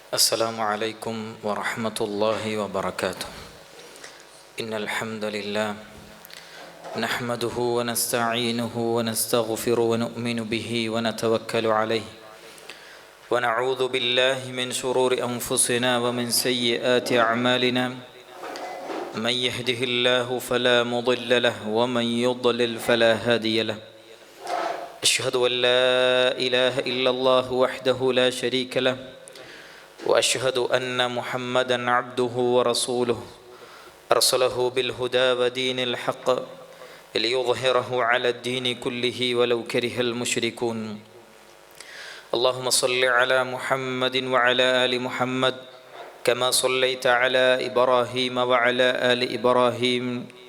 السلام عليكم ورحمة الله وبركاته. إن الحمد لله نحمده ونستعينه ونستغفر ونؤمن به ونتوكل عليه ونعوذ بالله من شرور أنفسنا ومن سيئات أعمالنا. من يهده الله فلا مضل له ومن يضلل فلا هادي له. أشهد أن لا إله إلا الله وحده لا شريك له وأشهد أن محمدا عبده ورسوله أرسله بالهدى ودين الحق ليظهره على الدين كله ولو كره المشركون. اللهم صل على محمد وعلى آل محمد كما صليت على إبراهيم وعلى آل إبراهيم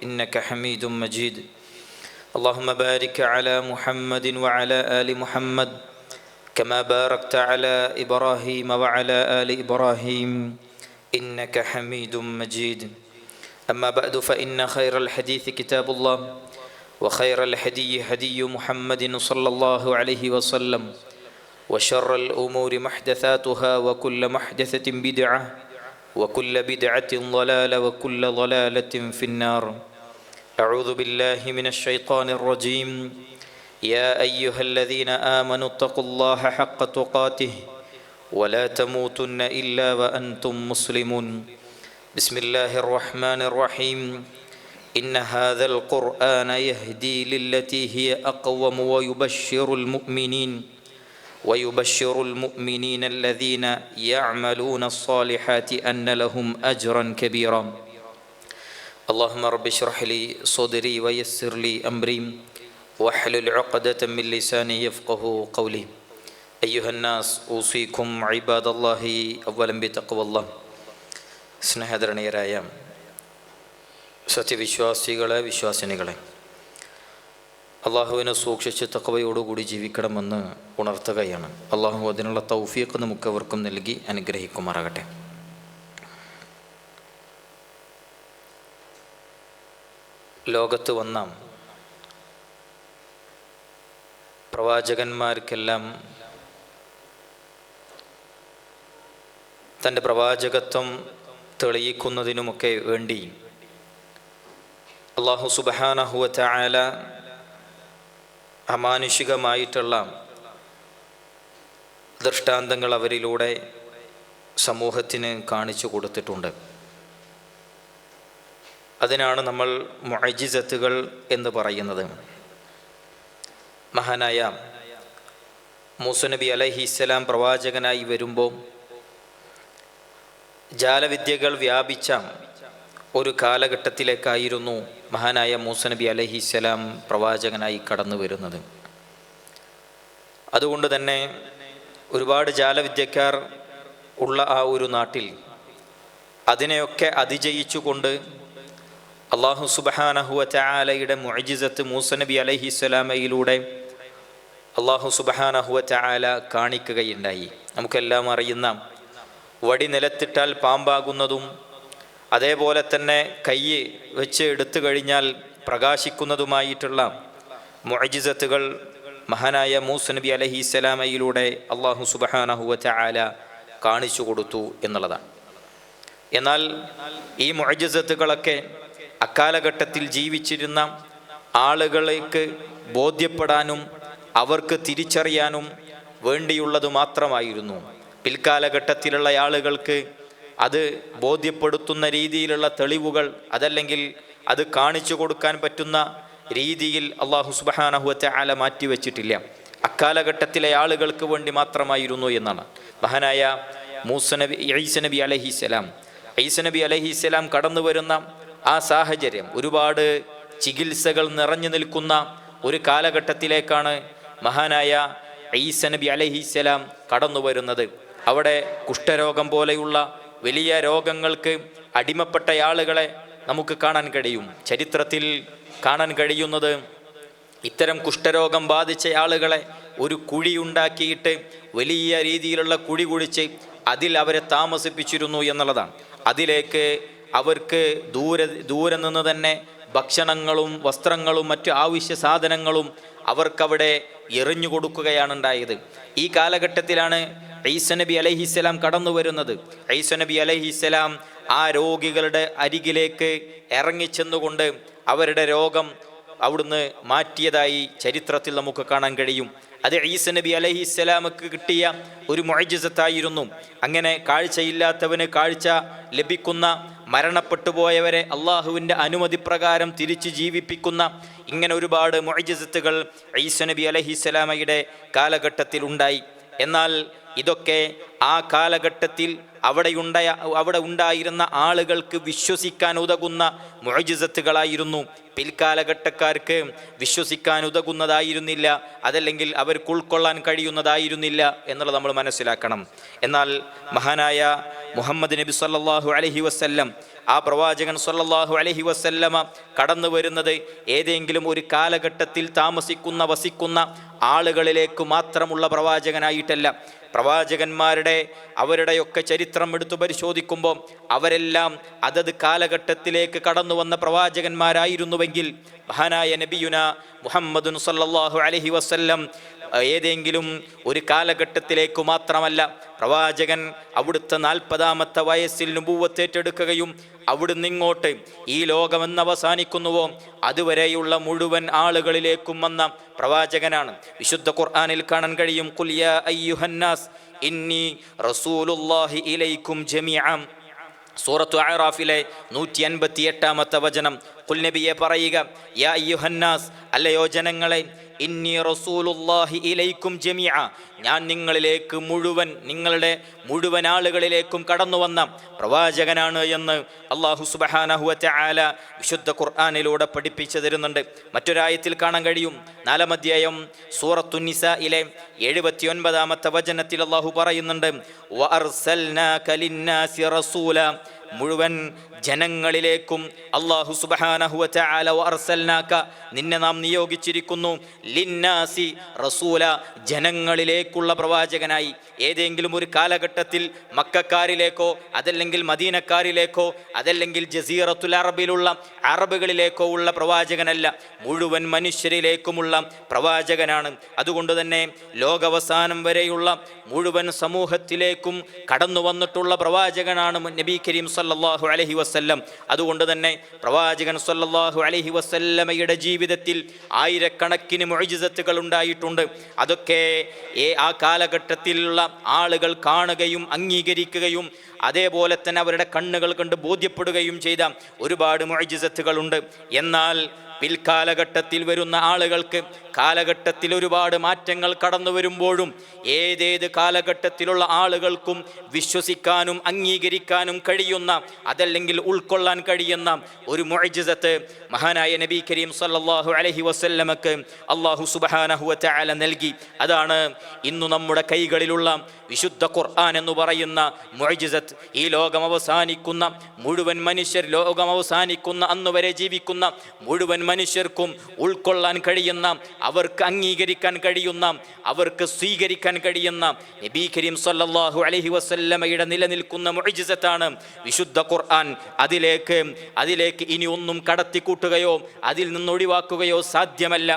إنك حميد مجيد. اللهم بارك على محمد وعلى آل محمد كما باركت على إبراهيم وعلى آل إبراهيم إنك حميد مجيد. أما بعد فإن خير الحديث كتاب الله وخير الهدي هدي محمد صلى الله عليه وسلم وشر الأمور محدثاتها وكل محدثة بدعة وكل بدعة ضلالة وكل ضلالة في النار. أعوذ بالله من الشيطان الرجيم. يا أيها الذين آمنوا اتقوا الله حق تقاته ولا تموتن إلا وأنتم مسلمون. بسم الله الرحمن الرحيم. إن هذا القرآن يهدي للتي هي أقوم ويبشر المؤمنين الذين يعملون الصالحات أن لهم أجرا كبيرا. اللهم رب اشرح لي صدري ويسر لي أمري واحلل عقدة من لساني يفقه قولي. أيها الناس أوصيكم عباد الله أولا بتقوى الله. സ്നേഹധരണീയരായ സത്യവിശ്വാസികളെ, വിശ്വാസിനികളെ, അള്ളാഹുവിനെ സൂക്ഷിച്ച് തഖ്വയോടുകൂടി ജീവിക്കണമെന്ന് ഉണർത്തുകയാണ്. അള്ളാഹു അതിനുള്ള തൗഫീഖ് നമുക്കവർക്കും നൽകി അനുഗ്രഹിക്കുമാറാകട്ടെ. ലോകത്ത് വന്ന പ്രവാചകന്മാർക്കെല്ലാം തൻ്റെ പ്രവാചകത്വം തെളിയിക്കുന്നതിനുമൊക്കെ വേണ്ടി അല്ലാഹു സുബ്ഹാനഹു വ തആല അമാനുഷികമായിട്ടുള്ള ദൃഷ്ടാന്തങ്ങൾ അവരിലൂടെ സമൂഹത്തിന് കാണിച്ചു കൊടുത്തിട്ടുണ്ട്. അതിനാണ് നമ്മൾ മുഅ്ജിസത്തുകൾ എന്ന് പറയുന്നത്. മഹാനായ മൂസ നബി അലൈഹിസ്സലാം പ്രവാചകനായി വരുമ്പോൾ ജാലവിദ്യകൾ വ്യാപിച്ച ഒരു കാലഘട്ടത്തിലേക്കായിരുന്നു മഹാനായ മൂസ നബി അലൈഹിസ്സലാം പ്രവാചകനായി കടന്നു വരുന്നത്. അതുകൊണ്ട് തന്നെ ഒരുപാട് ജാലവിദ്യക്കാർ ഉള്ള ആ ഒരു നാട്ടിൽ അതിനെയൊക്കെ അതിജയിച്ചുകൊണ്ട് അല്ലാഹു സുബ്ഹാനഹു വ തആലയുടെ മുഅ്ജിസത്ത് മൂസ നബി അലൈഹിസ്സലാമയിലൂടെ അല്ലാഹു സുബ്ഹാനഹു വ തആല കാണിക്കുകയുണ്ടായി. നമുക്കെല്ലാം അറിയുന്ന വടി നിലത്തിട്ടാൽ പാമ്പാകുന്നതും അതേപോലെ തന്നെ കൈ വെച്ച് എടുത്തു കഴിഞ്ഞാൽ പ്രകാശിക്കുന്നതുമായിട്ടുള്ള മുഅ്ജിസത്തുകൾ മഹാനായ മൂസ നബി അലൈഹിസ്സലാമയിലൂടെ അല്ലാഹു സുബ്ഹാനഹു വ തആല കാണിച്ചു കൊടുത്തു എന്നുള്ളതാണ്. എന്നാൽ ഈ മുഅ്ജിസത്തുകളൊക്കെ അക്കാലഘട്ടത്തിൽ ജീവിച്ചിരുന്ന ആളുകളേക്ക് ബോധ്യപ്പെടാനും അവർക്ക് തിരിച്ചറിയാനും വേണ്ടിയുള്ളത് മാത്രമായിരുന്നു. പിൽക്കാലഘട്ടത്തിലുള്ള ആളുകൾക്ക് അത് ബോധ്യപ്പെടുത്തുന്ന രീതിയിലുള്ള തെളിവുകൾ അതല്ലെങ്കിൽ അത് കാണിച്ചു കൊടുക്കാൻ പറ്റുന്ന രീതിയിൽ അല്ലാഹു സുബ്ഹാനഹു വ തആല മാറ്റിവെച്ചിട്ടില്ല. അക്കാലഘട്ടത്തിലെ ആളുകൾക്ക് വേണ്ടി മാത്രമായിരുന്നു എന്നാണ്. മഹാനായ ഈസ നബി അലൈഹിസ്സലാം കടന്നു വരുന്ന ആ സാഹചര്യം ഒരുപാട് ചികിത്സകൾ നിറഞ്ഞു നിൽക്കുന്ന ഒരു കാലഘട്ടത്തിലേക്കാണ് മഹാനായ ഈസ നബി അലൈഹിസ്സലാം കടന്നു വരുന്നത്. അവിടെ കുഷ്ഠരോഗം പോലെയുള്ള വലിയ രോഗങ്ങൾക്ക് അടിമപ്പെട്ട ആളുകളെ നമുക്ക് കാണാൻ കഴിയും. ചരിത്രത്തിൽ കാണാൻ കഴിയുന്നത് ഇത്തരം കുഷ്ഠരോഗം ബാധിച്ച ആളുകളെ ഒരു കുഴി ഉണ്ടാക്കിയിട്ട് വലിയ രീതിയിലുള്ള കുഴി കുഴിച്ച് അതിൽ അവരെ താമസിപ്പിച്ചിരുന്നു എന്നുള്ളതാണ്. അതിലേക്ക് അവർക്ക് ദൂരെ നിന്ന് തന്നെ ഭക്ഷണങ്ങളും വസ്ത്രങ്ങളും മറ്റു ആവശ്യ സാധനങ്ങളും അവർക്കവിടെ എറിഞ്ഞു കൊടുക്കുകയാണ് ഉണ്ടായത്. ഈ കാലഘട്ടത്തിലാണ് ഈസ നബി അലൈഹിസ്സലാം കടന്നു വരുന്നത്. ഈസ നബി അലൈഹിസ്സലാം ആ രോഗികളുടെ അരികിലേക്ക് ഇറങ്ങിച്ചെന്നുകൊണ്ട് അവരുടെ രോഗം അവിടുന്ന് മാറ്റിയതായി ചരിത്രത്തിൽ നമുക്ക് കാണാൻ കഴിയും. അത് ഈസ നബി അലൈഹിസ്സലാമക്ക് കിട്ടിയ ഒരു മുഅ്ജിസത്തായിരുന്നു. അങ്ങനെ കാഴ്ചയില്ലാത്തവന് കാഴ്ച ലഭിക്കുന്ന, മരണപ്പെട്ടു പോയവരെ അള്ളാഹുവിൻ്റെ അനുമതി പ്രകാരം തിരിച്ച് ജീവിപ്പിക്കുന്ന ഇങ്ങനെ ഒരുപാട് മുഅ്ജിസത്തുകൾ ഈസ നബി അലൈഹിസ്സലാമയുടെ കാലഘട്ടത്തിൽ ഉണ്ടായി. എന്നാൽ ഇതൊക്കെ ആ കാലഘട്ടത്തിൽ അവിടെ ഉണ്ടായിരുന്ന ആളുകൾക്ക് വിശ്വസിക്കാൻ ഉതകുന്ന മുഅ്ജിസത്തുകളായിരുന്നു. പിൽക്കാലഘട്ടക്കാർക്ക് വിശ്വസിക്കാൻ ഉതകുന്നതായിരുന്നില്ല, അതല്ലെങ്കിൽ അവർക്ക് ഉൾക്കൊള്ളാൻ കഴിയുന്നതായിരുന്നില്ല എന്നുള്ളത് നമ്മൾ മനസ്സിലാക്കണം. എന്നാൽ മഹാനായ മുഹമ്മദ് നബി സല്ലല്ലാഹു അലൈഹി വസല്ലം, ആ പ്രവാചകൻ സല്ലല്ലാഹു അലൈഹി വസല്ലമ കടന്നു വരുന്നത് ഏതെങ്കിലും ഒരു കാലഘട്ടത്തിൽ വസിക്കുന്ന ആളുകളിലേക്ക് മാത്രമുള്ള പ്രവാചകനായിട്ടല്ല. അവരുടെയൊക്കെ ചരിത്രം എടുത്തു പരിശോധിക്കുമ്പോൾ അവരെല്ലാം അതത് കാലഘട്ടത്തിലേക്ക് കടന്നു വന്ന പ്രവാചകന്മാരായിരുന്നുവെങ്കിൽ മഹാനായ നബിയുന മുഹമ്മദുൻ സല്ലല്ലാഹു അലൈഹി വസല്ലം ഏതെങ്കിലും ഒരു കാലഘട്ടത്തിലേക്ക് മാത്രമല്ല. പ്രവാചകൻ അവിടുത്തെ 40-ാമത്തെ വയസ്സിൽ നുബുവ്വത്തേറ്റെടുക്കുകയും അവിടുന്ന് ഇങ്ങോട്ട് ഈ ലോകമെന്ന് അവസാനിക്കുന്നുവോ അതുവരെയുള്ള മുഴുവൻ ആളുകളിലേക്കും വന്ന പ്രവാചകനാണ്. വിശുദ്ധ ഖുർആനിൽ കാണാൻ കഴിയും, ഖുൽ യാ അയ്യുഹന്നാസ് ഇന്നി റസൂലുള്ളാഹി ഇലൈക്കും ജമീഅൻ. സൂറത്തു അഅറാഫിലെ 158-ാമത്തെ വചനം. ഖുൽ നബിയെ പറയുക, യാ അയ്യുഹന്നാസ്, അല്ലയോ ജനങ്ങളെ, ഇന്നി റസൂലുള്ളാഹി ഇലൈക്കും ജമീഅ, ഞാൻ നിങ്ങളിലേക്ക് നിങ്ങളുടെ മുഴുവൻ ആളുകളിലേക്കും കടന്നു വന്ന പ്രവാചകനാണ് എന്ന് അല്ലാഹു സുബ്ഹാനഹു വ തആല വിശുദ്ധ ഖുർആനിലൂടെ പഠിപ്പിച്ചു തരുന്നുണ്ട്. മറ്റൊരായത്തിൽ കാണാൻ കഴിയും, 4-ാം അധ്യായം സൂറത്തു നിസായിലെ 79-ാമത്തെ വചനത്തിൽ അല്ലാഹു പറയുന്നുണ്ട്, വ അർസൽനാക ലിന്നാസി റസൂല, മുഴുവൻ ജനങ്ങളിലേക്കും അല്ലാഹു സുബ്ഹാനഹു വ തആല വ അർസൽനാക, നിന്നെ നാം നിയോഗിച്ചിരിക്കുന്നു, ലിന്നാസി റസൂല, ജനങ്ങളിലേക്കുള്ള പ്രവാചകനായി. ഏതെങ്കിലും ഒരു കാലഘട്ടത്തിൽ മക്കക്കാരിലേക്കോ അതല്ലെങ്കിൽ മദീനക്കാരിലേക്കോ അതല്ലെങ്കിൽ ജസീറത്തുൽ അറബിലുള്ള അറബുകളിലേക്കോ ഉള്ള പ്രവാചകനല്ല, മുഴുവൻ മനുഷ്യരിലേക്കുമുള്ള പ്രവാചകനാണ്. അതുകൊണ്ട് തന്നെ ലോകാവസാനം വരെയുള്ള മുഴുവൻ സമൂഹത്തിലേക്കും കടന്നു വന്നിട്ടുള്ള പ്രവാചകനാണ് നബി കരീം സല്ലല്ലാഹു അലൈഹി വസല്ലം. അതുകൊണ്ട് തന്നെ പ്രവാചകൻ സല്ലല്ലാഹു അലൈഹി വസല്ലമയുടെ ജീവിതത്തിൽ ആയിരക്കണക്കിന് മുഅ്ജിസത്തുകൾ ഉണ്ടായിട്ടുണ്ട്. അതൊക്കെ ആ കാലഘട്ടത്തിലുള്ള ആളുകൾ കാണുകയും അംഗീകരിക്കുകയും അതേപോലെ തന്നെ അവരുടെ കണ്ണുകൾ കണ്ട് ബോധ്യപ്പെടുകയും ചെയ്ത ഒരുപാട് മുഅ്ജിസത്തുകളുണ്ട്. എന്നാൽ പിൽക്കാലഘട്ടത്തിൽ വരുന്ന ആളുകൾക്ക് കാലഘട്ടത്തിൽ ഒരുപാട് മാറ്റങ്ങൾ കടന്നു വരുമ്പോഴും ഏതേത് കാലഘട്ടത്തിലുള്ള ആളുകൾക്കും വിശ്വസിക്കാനും അംഗീകരിക്കാനും കഴിയുന്ന അതല്ലെങ്കിൽ ഉൾക്കൊള്ളാൻ കഴിയുന്ന ഒരു മുഅ്ജിസത്ത് മഹാനായ നബി കരീം സല്ലല്ലാഹു അലൈഹി വസല്ലമക്ക് അല്ലാഹു സുബ്ഹാനഹു വ തആല നൽകി. അതാണ് ഇന്നു നമ്മുടെ കൈകളിലുള്ള വിശുദ്ധ ഖുർആൻ എന്ന് പറയുന്ന മുഅ്ജിസത്ത്. ഈ ലോകം അവസാനിക്കുന്ന മുഴുവൻ മനുഷ്യർ, ലോകം അവസാനിക്കുന്ന അന്ന് വരെ ജീവിക്കുന്ന മുഴുവൻ മനുഷ്യർക്കും ഉൾക്കൊള്ളാൻ കഴിയുന്ന, അവർക്ക് അംഗീകരിക്കാൻ കഴിയുന്ന, അവർക്ക് സ്വീകരിക്കാൻ കഴിയുന്ന നബി കരീം സല്ലല്ലാഹു അലൈഹി വസല്ലമയുടെ നിലനിൽക്കുന്ന മുഅ്ജിസത്താണ് വിശുദ്ധ ഖുർആൻ. അതിലേക്ക് ഇനി ഒന്നും കടത്തിക്കൂട്ടുകയോ അതിൽ നിന്ന് ഒഴിവാക്കുകയോ സാധ്യമല്ല.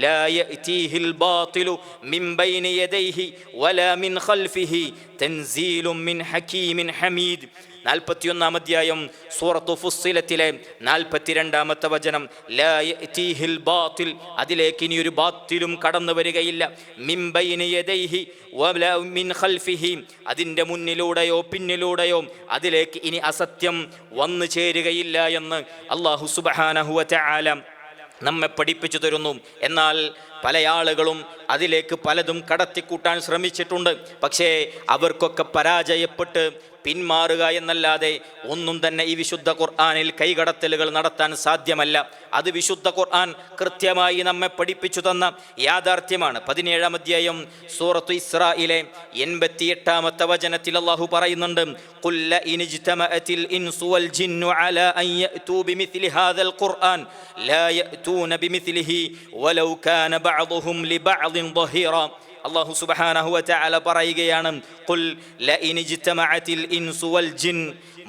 ലാ യഅതീഹിൽ ബാതിലു മിൻ ബൈനി യദൈഹി വലാ മിൻ ഖൽഫിഹി തൻസീലുൻ മിൻ ഹകീമിൻ ഹമീദ്. 41-ാം അധ്യായം സൂറത്തു ഫുസ്സിലത്തിലെ 42-ാമത്തെ വചനം. ലാ യഅതീഹിൽ ബാതിൽ, അതിലേക്ക് ഇനി ഒരു ബാത്തിലും കടന്നു വരികയില്ല. മിൻ ബൈനി യദൈഹി വലാ മിൻ ഖൽഫിഹി, അതിൻ്റെ മുന്നിലൂടെയോ പിന്നിലൂടെയോ അതിലേക്ക് ഇനി അസത്യം വന്നു ചേരുകയില്ല എന്ന് അല്ലാഹു സുബ്ഹാനഹു വ തആല നമ്മെ പഠിപ്പിച്ചു തരുന്നു. എന്നാൽ പല ആളുകളും അതിലേക്ക് പലതും കടത്തിക്കൂട്ടാൻ ശ്രമിച്ചിട്ടുണ്ട്. പക്ഷേ അവർക്കൊക്കെ പരാജയപ്പെട്ട് പിന്മാറുക എന്നല്ലാതെ ഒന്നും തന്നെ ഈ വിശുദ്ധ ഖുർആനിൽ കൈകടത്തലുകൾ നടത്താൻ സാധ്യമല്ല. അത് വിശുദ്ധ ഖുർആൻ കൃത്യമായി നമ്മെ പഠിപ്പിച്ചു തന്ന യാഥാർത്ഥ്യമാണ്. 17-ാം അധ്യായം സൂറത്തു ഇസ്രായിലെ 88-ാമത്തെ വചനത്തിൽ അല്ലാഹു പറയുന്നുണ്ട്, ഖുൽ ലഇൻ ഇജ്തമഅത്തിൽ ഇൻസു വൽ ജിന്നു അലാ അൻ യഅതൂ ബിമിസ്ലി ഹാദൽ ഖുർആൻ ലാ യഅതൂന ബിമിസ്ലിഹി വലൗ കാന ബഅദുഹും ലിബഅദിൻ ദഹീറ. അല്ലാഹു സുബ്ഹാനഹു വ തആല പറയുകയാണ്, ഖുൽ ലഇൻ ഇജ്തമഅത്തിൽ ഇൻസു വൽ ജിൻ,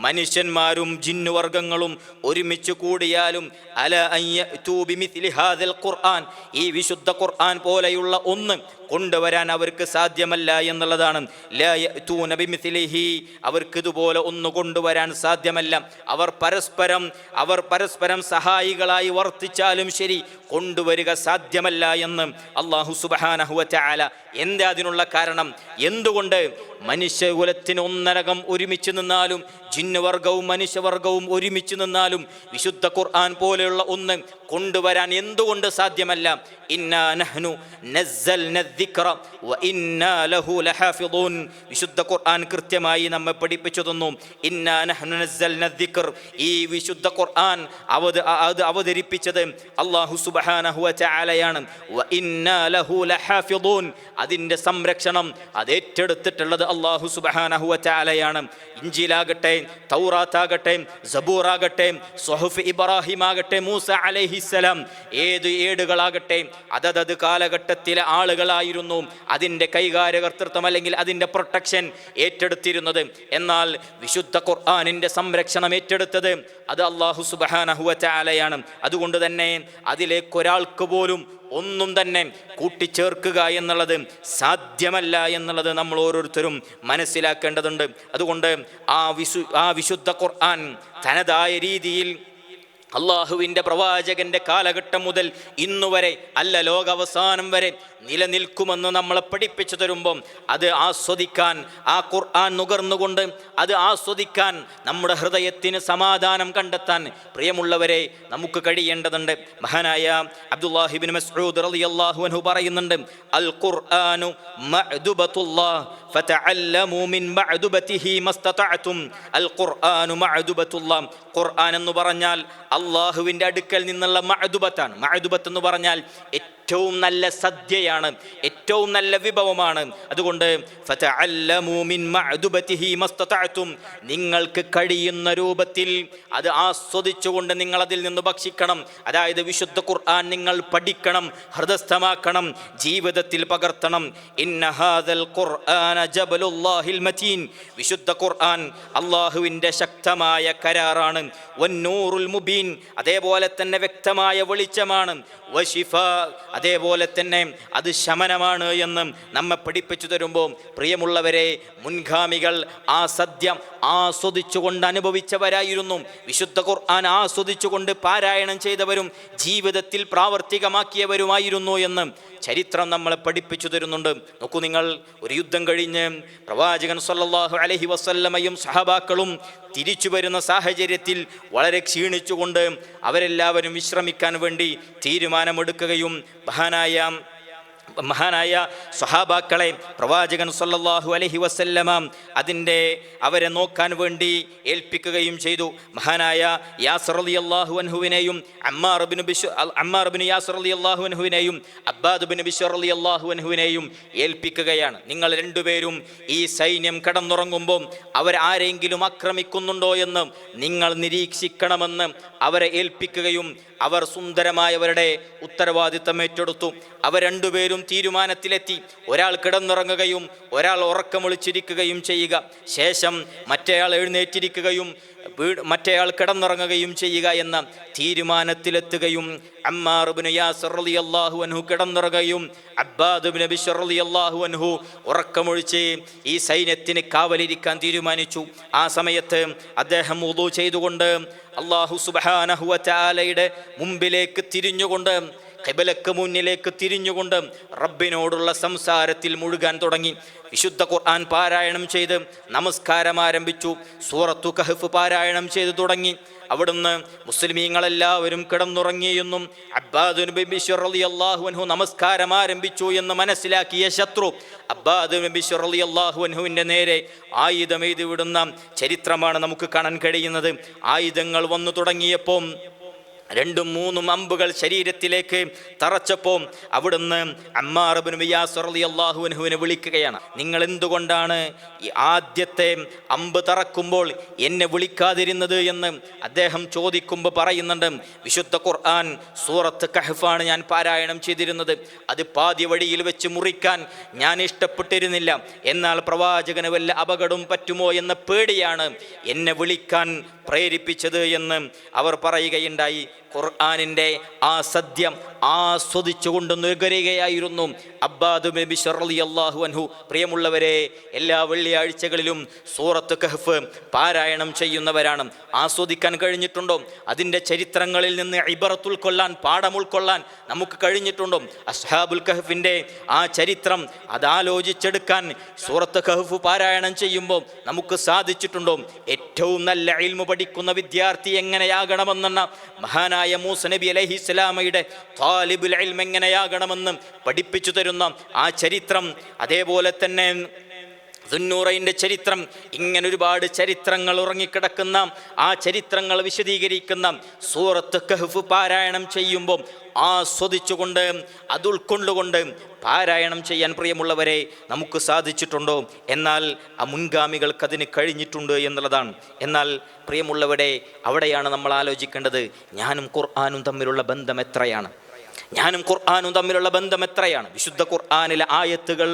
മനുഷ്യന്മാരും ജിന്നുവർഗങ്ങളും ഒരുമിച്ച് കൂടിയാലും അല അൻ യഅ്തു ബിമിസ്ലി ഹാദൽ ഖുർആൻ, ഈ വിശുദ്ധ ഖുർആൻ പോലെയുള്ള ഒന്ന് കൊണ്ടുവരാൻ അവർക്ക് സാധ്യമല്ല എന്നുള്ളതാണ്. ലാ യഅ്തൂന ബിമിസ്ലിഹി, അവർക്ക് ഇതുപോലെ ഒന്ന് കൊണ്ടുവരാൻ സാധ്യമല്ല. അവർ പരസ്പരം സഹായികളായി വർത്തിച്ചാലും ശരി കൊണ്ടുവരിക സാധ്യമല്ല എന്ന് അല്ലാഹു സുബ്ഹാനഹു വ തആല. എന്താ അതിനുള്ള കാരണം? എന്തുകൊണ്ട്? മനുഷ്യകുലത്തിന് ഒന്നരകം ഒരുമിച്ച് നിന്നാലും ജിന്നുവർഗവും മനുഷ്യവർഗവും ഒരുമിച്ച് നിന്നാലും വിശുദ്ധ ഖുർആൻ പോലെയുള്ള ഒന്ന് കൊണ്ടുവരാൻ എന്തുകൊണ്ട് സാധ്യമല്ല? ഇന്നാ നഹ്നു നസ്സൽന الذിക്റ വഇന്നാ ലഹു ലഹാഫിളൂൻ. വിശുദ്ധ ഖുർആൻ കൃത്യമായി നമ്മെ പഠിപ്പിച്ചു തന്നു. ഇന്നാ നഹ്നു നസ്സൽന الذിക്ർ, ഈ വിശുദ്ധ ഖുർആൻ അവതരിപ്പിച്ചത് അല്ലാഹു സുബ്ഹാനഹു വ തആലയാണ്. വഇന്നാ ലഹു ലഹാഫിളൂൻ, അതിൻ്റെ സംരക്ഷണം അത് ഏറ്റെടുത്തിട്ടുള്ളത് അല്ലാഹു സുബ്ഹാനഹു വ തആലയാണ്. ഇഞ്ചീലാകട്ടെ, തൗറാത്താകട്ടെ, സബൂറാകട്ടെ, സുഹുഫ് ഇബ്രാഹിം ആകട്ടെ, മൂസ അലൈഹിസ്സലാം, ഏത് ഏടുകളാകട്ടെ അതത് കാലഘട്ടത്തിലെ ആളുകളായിരുന്നു അതിൻ്റെ കൈകാര്യകർത്തൃത്വം അല്ലെങ്കിൽ അതിൻ്റെ പ്രൊട്ടക്ഷൻ ഏറ്റെടുത്തിരുന്നത്. എന്നാൽ വിശുദ്ധ ഖുർആനിൻ്റെ സംരക്ഷണം ഏറ്റെടുത്തത് അത് അല്ലാഹു സുബ്ഹാനഹു വ തആലയാണ്. അതുകൊണ്ട് തന്നെ അതിലേക്കൊരാൾക്ക് പോലും ഒന്നും തന്നെ കൂട്ടിച്ചേർക്കുക എന്നുള്ളത് സാധ്യമല്ല എന്നുള്ളത് നമ്മൾ ഓരോരുത്തരും മനസ്സിലാക്കേണ്ടതുണ്ട്. അതുകൊണ്ട് ആ വിശുദ്ധ ഖുർആൻ തനതായ രീതിയിൽ അള്ളാഹുവിൻ്റെ പ്രവാചകന്റെ കാലഘട്ടം മുതൽ ഇന്നുവരെ അല്ല ലോകാവസാനം വരെ നിലനിൽക്കുമെന്ന് നമ്മളെ പഠിപ്പിച്ചു തരുമ്പം അത് ആസ്വദിക്കാൻ, ആ ഖുർആൻ നുകർന്നുകൊണ്ട് അത് ആസ്വദിക്കാൻ, നമ്മുടെ ഹൃദയത്തിന് സമാധാനം കണ്ടെത്താൻ പ്രിയമുള്ളവരെ നമുക്ക് കഴിയേണ്ടതുണ്ട്. മഹാനായ അബ്ദുല്ലാഹി ഇബ്നു മസ്ഊദ് റളിയല്ലാഹു അൻഹു പറയുന്നുണ്ട്, അൽ ഖുർആനു മഅ്ദുബത്തുല്ലാഹ് ഫതഅല്ലമു മിൻ മഅ്ദുബതിഹി മസ്തതഅതും. അൽ ഖുർആനു മഅ്ദുബത്തുല്ലാഹ്, ഖുർആൻ എന്ന് പറഞ്ഞാൽ അള്ളാഹുവിൻ്റെ അടുക്കൽ നിന്നുള്ള മഅ്ദുബത്താണ്. മഅ്ദുബത്ത് എന്ന് പറഞ്ഞാൽ ഏറ്റവും നല്ല സദ്യയാണ്, ഏറ്റവും നല്ല വിഭവമാണ്. അതുകൊണ്ട് ഫതഅല്ലമു മിൻ മഅ്ദുബതിഹി മസ്തതഅതും, നിങ്ങൾക്ക് കഴിയുന്ന രൂപത്തിൽ അത് ആസ്വദിച്ചുകൊണ്ട് നിങ്ങൾ അതിൽ നിന്ന് ഭക്ഷിക്കണം. അതായത് വിശുദ്ധ ഖുർആൻ നിങ്ങൾ പഠിക്കണം, ഹൃദയസ്ഥമാക്കണം, ജീവിതത്തിൽ പകർത്തണം. ഇന്ന ഹാദൽ ഖുർആന ജബലുല്ലാഹിൽ മതീൻ, വിശുദ്ധ ഖുർആൻ അല്ലാഹുവിൻ്റെ ശക്തമായ കരാറാണ്. വന്നൂറുൽ മുബീൻ, അതേപോലെ തന്നെ വ്യക്തമായ വെളിച്ചമാണ്. വശിഫാ, അതേപോലെ തന്നെ അത് ശമനമാണ് എന്ന് നമ്മെ പഠിപ്പിച്ചു തരുമ്പോൾ പ്രിയമുള്ളവരെ, മുൻഗാമികൾ ആ സത്യം ആസ്വദിച്ചുകൊണ്ട് അനുഭവിച്ചവരായിരുന്നു. വിശുദ്ധ ഖുർആൻ ആസ്വദിച്ചുകൊണ്ട് പാരായണം ചെയ്തവരും ജീവിതത്തിൽ പ്രാവർത്തികമാക്കിയവരുമായിരുന്നു എന്ന് ചരിത്രം നമ്മളെ പഠിപ്പിച്ചു തരുന്നുണ്ട്. നോക്കൂ നിങ്ങൾ, ഒരു യുദ്ധം കഴിഞ്ഞ് പ്രവാചകൻ സ്വല്ലല്ലാഹു അലൈഹി വസല്ലമയും സഹാബാക്കളും തിരിച്ചു വരുന്ന സാഹചര്യത്തിൽ വളരെ ക്ഷീണിച്ചുകൊണ്ട് അവരെല്ലാവരും വിശ്രമിക്കാൻ വേണ്ടി തീരുമാനമെടുക്കുകയും മഹാനായ സ്വഹാബാക്കളെ പ്രവാചകൻ സ്വല്ലല്ലാഹു അലൈഹി വസല്ലമ അവരെ നോക്കാൻ വേണ്ടി ഏൽപ്പിക്കുകയും ചെയ്തു. മഹാനായ യാസിർ റളിയല്ലാഹു അൻഹുവിനെയും അമ്മാർ ഇബ്നു യാസിർ റളിയല്ലാഹു അൻഹുവിനെയും അബ്ബാദ് ഇബ്നു ബിശ്ർ റളിയല്ലാഹു അൻഹുവിനെയും ഏൽപ്പിക്കുകയാണ്. നിങ്ങൾ രണ്ടുപേരും ഈ സൈന്യം കടന്നുറങ്ങുമ്പോൾ അവരാരെങ്കിലും ആക്രമിക്കുന്നുണ്ടോ എന്ന് നിങ്ങൾ നിരീക്ഷിക്കണമെന്ന് അവരെ ഏൽപ്പിക്കുകയും അവർ സുന്ദരമായവരുടെ ഉത്തരവാദിത്തം ഏറ്റെടുത്തു. അവർ രണ്ടുപേരും തീരുമാനത്തിലെത്തി. ഒരാൾ കിടന്നുറങ്ങുകയും ഒരാൾ ഉറക്കമൊളിച്ചിരിക്കുകയും ചെയ്യുക, ശേഷം മറ്റേയാൾ എഴുന്നേറ്റിരിക്കുകയും മറ്റേയാൾ കിടന്നുറങ്ങുകയും ചെയ്യുക എന്ന തീരുമാനത്തിലെത്തുകയും അമ്മാർ ഇബ്നു യാസിർ റളിയല്ലാഹു അൻഹു കിടന്നുറങ്ങുകയും അബ്ബാദ് ഇബ്നു ബിശ്ർ റളിയല്ലാഹു അൻഹു ഉറക്കമൊഴിച്ച് ഈ സൈന്യത്തിന് കാവലിരിക്കാൻ തീരുമാനിച്ചു. ആ സമയത്ത് അദ്ദേഹം വുളൂ ചെയ്തുകൊണ്ട് അല്ലാഹു സുബ്ഹാനഹു വ തആലയുടെ മുമ്പിലേക്ക് തിരിഞ്ഞുകൊണ്ട്, ഖിബലക്ക് മുന്നിലേക്ക് തിരിഞ്ഞുകൊണ്ട് റബ്ബിനോടുള്ള സംസാരത്തിൽ മുഴുകാൻ തുടങ്ങി. വിശുദ്ധ ഖുർആൻ പാരായണം ചെയ്ത് നമസ്കാരം ആരംഭിച്ചു. സൂറത്തു കഹ്ഫ് പാരായണം ചെയ്ത് തുടങ്ങി. അവിടുന്ന് മുസ്ലിമീങ്ങളെല്ലാവരും കിടന്നുറങ്ങിയെന്നും അബ്ബാദ് ഇബ്നു ബിശ്ർ റളിയല്ലാഹു അൻഹു നമസ്കാരം ആരംഭിച്ചു എന്ന് മനസ്സിലാക്കിയ ശത്രു അബ്ബാദ് ഇബ്നു ബിശ്ർ റളിയല്ലാഹു അൻഹുവിൻ്റെ നേരെ ആയുധം എയ്തു വിടുന്ന ചരിത്രമാണ് നമുക്ക് കാണാൻ കഴിയുന്നത്. ആയുധങ്ങൾ വന്നു തുടങ്ങിയപ്പോൾ 2ഉം 3ഉം അമ്പുകൾ ശരീരത്തിലേക്ക് തറച്ചപ്പോൾ അവിടുന്ന് അമ്മാർ ഇബ്നു യാസിർ റളിയല്ലാഹു അൻഹുവിനെ വിളിക്കുകയാണ്. നിങ്ങൾ എന്തുകൊണ്ടാണ് ഈ ആദ്യത്തെ അമ്പ് തറക്കുമ്പോൾ എന്നെ വിളിക്കാതിരുന്നത് എന്ന് അദ്ദേഹം ചോദിക്കുമ്പോൾ പറയുന്നുണ്ട്, വിശുദ്ധ ഖുർആൻ സൂറത്ത് കഹ്ഫാണ് ഞാൻ പാരായണം ചെയ്തിരുന്നത്. അത് പാതി വഴിയിൽ വെച്ച് മുറിക്കാൻ ഞാൻ ഇഷ്ടപ്പെട്ടിരുന്നില്ല. എന്നാൽ പ്രവാചകന് വല്ല അപകടം പറ്റുമോ എന്ന പേടിയാണ് എന്നെ വിളിക്കാൻ പ്രേരിപ്പിച്ചത് എന്ന് അവർ പറയുകയുണ്ടായി. ഖുർആനിൻ്റെ ആ സദ്യം ആസ്വദിച്ചുകൊണ്ട് നുകരുകയായിരുന്നു അബ്ബാദ് ബിൻ ബിശ്ർ റളിയല്ലാഹു അൻഹു. പ്രിയമുള്ളവരെ, എല്ലാ വെള്ളിയാഴ്ചകളിലും സൂറത്ത് കഹ്ഫ് പാരായണം ചെയ്യുന്നവരാണ്. ആസ്വദിക്കാൻ കഴിഞ്ഞിട്ടുണ്ടോ? അതിൻ്റെ ചരിത്രങ്ങളിൽ നിന്ന് ഇബറത്ത് ഉൾക്കൊള്ളാൻ, പാഠം ഉൾക്കൊള്ളാൻ നമുക്ക് കഴിഞ്ഞിട്ടുണ്ടോ? അസ്ഹാബുൽ കഹ്ഫിൻ്റെ ആ ചരിത്രം അതാലോചിച്ചെടുക്കാൻ സൂറത്ത് കഹ്ഫ് പാരായണം ചെയ്യുമ്പോൾ നമുക്ക് സാധിച്ചിട്ടുണ്ടോ? ഏറ്റവും നല്ല ഇൽമു പഠിക്കുന്ന വിദ്യാർത്ഥി എങ്ങനെയാകണമെന്ന മഹാനായ മൂസ നബി അലൈഹിസ്സലാമയുടെ താലിബുൽ ഇൽം എങ്ങനെയാകണമെന്ന് പഠിപ്പിച്ചു തരുന്ന ആ ചരിത്രം, അതേപോലെ തന്നെ ദുന്നൂറൈൻ്റെ ചരിത്രം, ഇങ്ങനെ ഒരുപാട് ചരിത്രങ്ങൾ ഉറങ്ങിക്കിടക്കുന്ന ആ ചരിത്രങ്ങൾ വിശദീകരിക്കുന്ന സൂറത്ത് കഹ്ഫ് പാരായണം ചെയ്യുമ്പോൾ ആസ്വദിച്ചുകൊണ്ട് അത് ഉൾക്കൊണ്ടുകൊണ്ട് പാരായണം ചെയ്യാൻ പ്രിയമുള്ളവരെ നമുക്ക് സാധിച്ചിട്ടുണ്ടോ? എന്നാൽ ആ മുൻഗാമികൾക്ക് അതിന് കഴിഞ്ഞിട്ടുണ്ട് എന്നുള്ളതാണ്. എന്നാൽ പ്രിയമുള്ളവരെ, അവിടെയാണ് നമ്മൾ ആലോചിക്കേണ്ടത്, ഞാനും ഖുർആനും തമ്മിലുള്ള ബന്ധം എത്രയാണ്? വിശുദ്ധ ഖുർആനിലെ ആയത്തുകൾ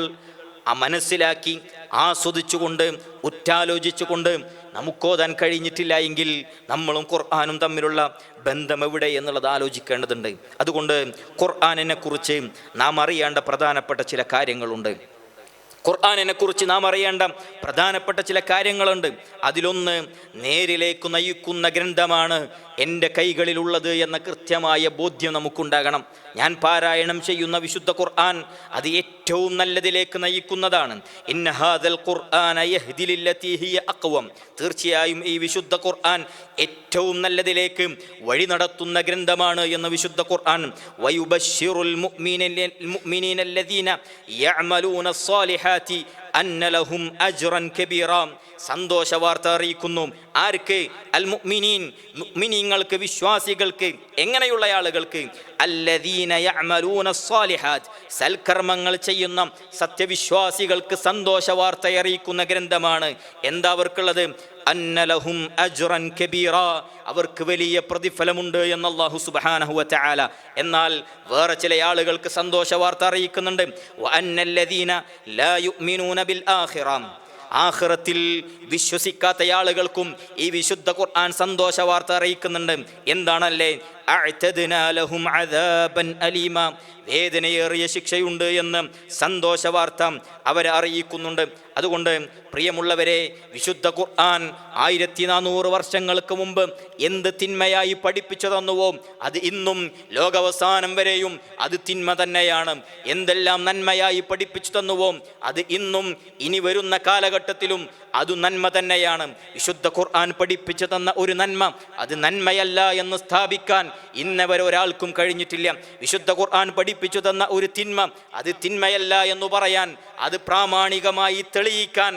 മനസ്സിലാക്കി ആസ്വദിച്ചുകൊണ്ട് ഉറ്റാലോചിച്ചുകൊണ്ട് നമുക്കോതാൻ കഴിഞ്ഞിട്ടില്ല എങ്കിൽ നമ്മളും ഖുർആനും തമ്മിലുള്ള ബന്ധം എവിടെ എന്നുള്ളത് ആലോചിക്കേണ്ടതുണ്ട്. അതുകൊണ്ട് ഖുർആനിനെ കുറിച്ച് നാം അറിയേണ്ട പ്രധാനപ്പെട്ട ചില കാര്യങ്ങളുണ്ട്. അതിലൊന്ന്, നേരിലേക്ക് നയിക്കുന്ന ഗ്രന്ഥമാണ് എൻ്റെ കൈകളിലുള്ളത് എന്ന കൃത്യമായ ബോധ്യം നമുക്കുണ്ടാകണം. ഞാൻ പാരായണം ചെയ്യുന്ന വിശുദ്ധ ഖുർആൻ അത് ഏറ്റവും നല്ലതിലേക്ക് നയിക്കുന്നതാണ്. ഇന്ന ഹാദൽ ഖുർആന യഹ്ദി ലില്ലതി ഹിയ അഖ്വം. തീർച്ചയായും ഈ വിശുദ്ധ ഖുർആൻ ഏറ്റവും നല്ലതിലേക്ക് വഴി നടത്തുന്ന ഗ്രന്ഥമാണ് എന്ന് വിശുദ്ധ ഖുർആൻ. വയുബശ്ശിറുൽ മുഅ്മിനീന അല്ലദീന യഅമലൂന സ്സാലിഹാത്തി അന്ന ലഹും അജ്റൻ കബീറ. സന്തോഷ വാർത്ത അറിയിക്കുന്നു. ആർക്ക്? അൽ മുഅ്മിനീൻ, മുഅ്മിനീങ്ങൾക്ക്, വിശ്വാസികൾക്ക്. എങ്ങനെയുള്ള ആളുകൾക്ക്? അല്ലദീന യഅമലൂന സ്സാലിഹാത്ത്, സൽക്കർമ്മങ്ങൾ ചെയ്യുന്ന സത്യവിശ്വാസികൾക്ക് സന്തോഷ വാർത്ത അറിയിക്കുന്ന ഗ്രന്ഥമാണ്. എന്താ അവർക്കുള്ളത്? അന്ന ലഹും അജ്റൻ കബീറ, അവർക്ക് വലിയ പ്രതിഫലമുണ്ട് എന്ന് അല്ലാഹു സുബ്ഹാനഹു വ തആല. എന്നാൽ വേറെ ചില ആളുകൾക്ക് സന്തോഷ വാർത്ത അറിയിക്കുന്നുണ്ട്. വ അന്നല്ലദീന ലാ യുഅ്മിനൂന ബിൽ ആഖിറ, ആഖിറത്തിൽ വിശ്വസിക്കാത്ത ആളുകൾക്കും ഈ വിശുദ്ധ ഖുർആൻ സന്തോഷ വാർത്ത അറിയിക്കുന്നുണ്ട്. എന്താണല്ലേ? അഅ്തദ്നാ ലഹും അദാബൻ അലീമ, വേദനയേറിയ ശിക്ഷയുണ്ട് എന്ന് സന്തോഷ വാർത്ത അവരെ അറിയിക്കുന്നുണ്ട്. അതുകൊണ്ട് പ്രിയമുള്ളവരെ, വിശുദ്ധ ഖുർആൻ 1400 വർഷങ്ങൾക്ക് മുമ്പ് എന്ത് തിന്മയായി പഠിപ്പിച്ചു തന്നുവോ അത് ഇന്നും ലോകാവസാനം വരെയും അത് തിന്മ തന്നെയാണ്. എന്തെല്ലാം നന്മയായി പഠിപ്പിച്ചു തന്നുവോ അത് ഇന്നും ഇനി വരുന്ന കാലഘട്ടത്തിലും അത് നന്മ തന്നെയാണ്. വിശുദ്ധ ഖുർആൻ പഠിപ്പിച്ചു തന്ന ഒരു നന്മ അത് നന്മയല്ല എന്ന് സ്ഥാപിക്കാൻ ഇന്നവരെ ഒരാൾക്കും കഴിഞ്ഞിട്ടില്ല. വിശുദ്ധ ഖുർആൻ പഠിപ്പിച്ചു തന്ന ഒരു തിന്മ അത് തിന്മയല്ല എന്ന് പറയാൻ, അത് പ്രാമാണികമായി തെളിയിക്കാൻ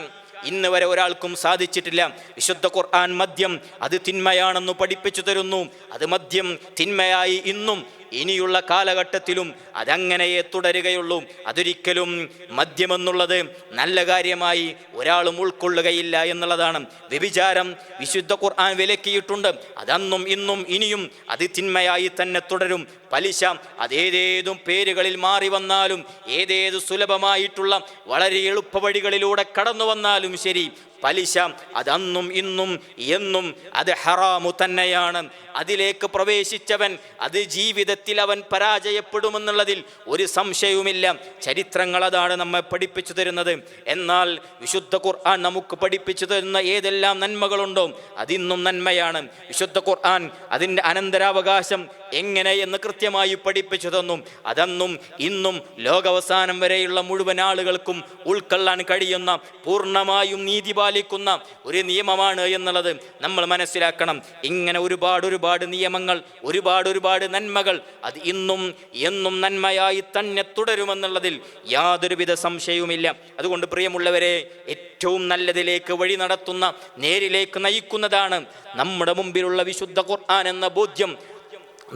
ഇന്ന് വരെ ഒരാൾക്കും സാധിച്ചിട്ടില്ല. വിശുദ്ധ ഖുർആൻ മദ്യം അത് തിന്മയാണെന്ന് പഠിപ്പിച്ചു തരുന്നു. അത് മദ്യം തിന്മയായി ഇന്നും ഇനിയുള്ള കാലഘട്ടത്തിലും അതങ്ങനെയേ തുടരുകയുള്ളൂ. അതൊരിക്കലും മദ്യമെന്നുള്ളത് നല്ല കാര്യമായി ഒരാളും ഉൾക്കൊള്ളുകയില്ല എന്നുള്ളതാണ്. വ്യഭിചാരം വിശുദ്ധ ഖുർആൻ വിലക്കിയിട്ടുണ്ട്. അതന്നും ഇന്നും ഇനിയും അത് തിന്മയായി തന്നെ തുടരും. പലിശ അതേതേതും പേരുകളിൽ മാറി വന്നാലും, ഏതേതു സുലഭമായിട്ടുള്ള വളരെ എളുപ്പ വഴികളിലൂടെ കടന്നു വന്നാലും ശരി, പലിശ അതന്നും ഇന്നും എന്നും അത് ഹറാമു തന്നെയാണ്. അതിലേക്ക് പ്രവേശിച്ചവൻ അത് ജീവിതത്തിൽ അവൻ പരാജയപ്പെടുമെന്നുള്ളതിൽ ഒരു സംശയവുമില്ല. ചരിത്രങ്ങൾ അതാണ് നമ്മെ പഠിപ്പിച്ചു തരുന്നത്. എന്നാൽ വിശുദ്ധ ഖുർആൻ നമുക്ക് പഠിപ്പിച്ചു തരുന്ന ഏതെല്ലാം നന്മകളുണ്ടോ അതിന്നും നന്മയാണ്. വിശുദ്ധ ഖുർആൻ അതിൻ്റെ അനന്തരാവകാശം എങ്ങനെയെന്ന് കൃത്യമായി പഠിപ്പിച്ചു തന്നു. അതന്നും ഇന്നും ലോകാവസാനം വരെയുള്ള മുഴുവൻ ആളുകൾക്കും ഉൾക്കൊള്ളാൻ കഴിയുന്ന, പൂർണ്ണമായും നീതി പാലിക്കുന്ന ഒരു നിയമമാണ് എന്നുള്ളത് നമ്മൾ മനസ്സിലാക്കണം. ഇങ്ങനെ ഒരുപാട് നിയമങ്ങൾ, ഒരുപാട് നന്മകൾ അത് ഇന്നും എന്നും നന്മയായി തന്നെ തുടരുമെന്നുള്ളതിൽ യാതൊരുവിധ സംശയവുമില്ല. അതുകൊണ്ട് പ്രിയമുള്ളവരെ, ഏറ്റവും നല്ലതിലേക്ക് വഴി നടത്തുന്ന, നേരിലേക്ക് നയിക്കുന്നതാണ് നമ്മുടെ മുമ്പിലുള്ള വിശുദ്ധ ഖുർആൻ എന്ന ബോധ്യം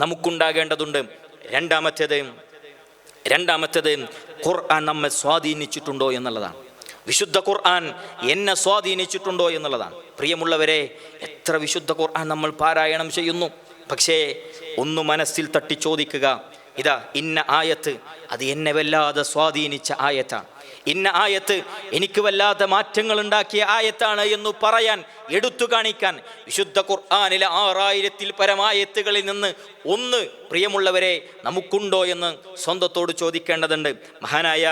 നമുക്കുണ്ടാകേണ്ടതുണ്ട്. രണ്ടാമത്തേത് ഖുർആൻ നമ്മെ സ്വാധീനിച്ചിട്ടുണ്ടോ എന്നുള്ളതാണ്. വിശുദ്ധ ഖുർആൻ എന്നെ സ്വാധീനിച്ചിട്ടുണ്ടോ എന്നുള്ളതാണ്. പ്രിയമുള്ളവരെ, എത്ര വിശുദ്ധ ഖുർആൻ നമ്മൾ പാരായണം ചെയ്യുന്നു, പക്ഷേ ഒന്ന് മനസ്സിൽ തട്ടി ചോദിക്കുക, ഇതാ ഇന്ന ആയത്ത് അത് എന്നെ വല്ലാതെ സ്വാധീനിച്ച ആയത്താണ്, ഇന്ന ആയത്ത് എനിക്ക് വല്ലാത്ത മാറ്റങ്ങൾ ഉണ്ടാക്കിയ ആയത്താണ് എന്ന് പറയാൻ, എടുത്തു കാണിക്കാൻ വിശുദ്ധ ഖുർആനിലെ 6000-ൽ പരം ആയത്തുകളിൽ നിന്ന് ഒന്ന് പ്രിയമുള്ളവരെ നമുക്കുണ്ടോ എന്ന് സ്വന്തത്തോട് ചോദിക്കേണ്ടതുണ്ട്. മഹാനായ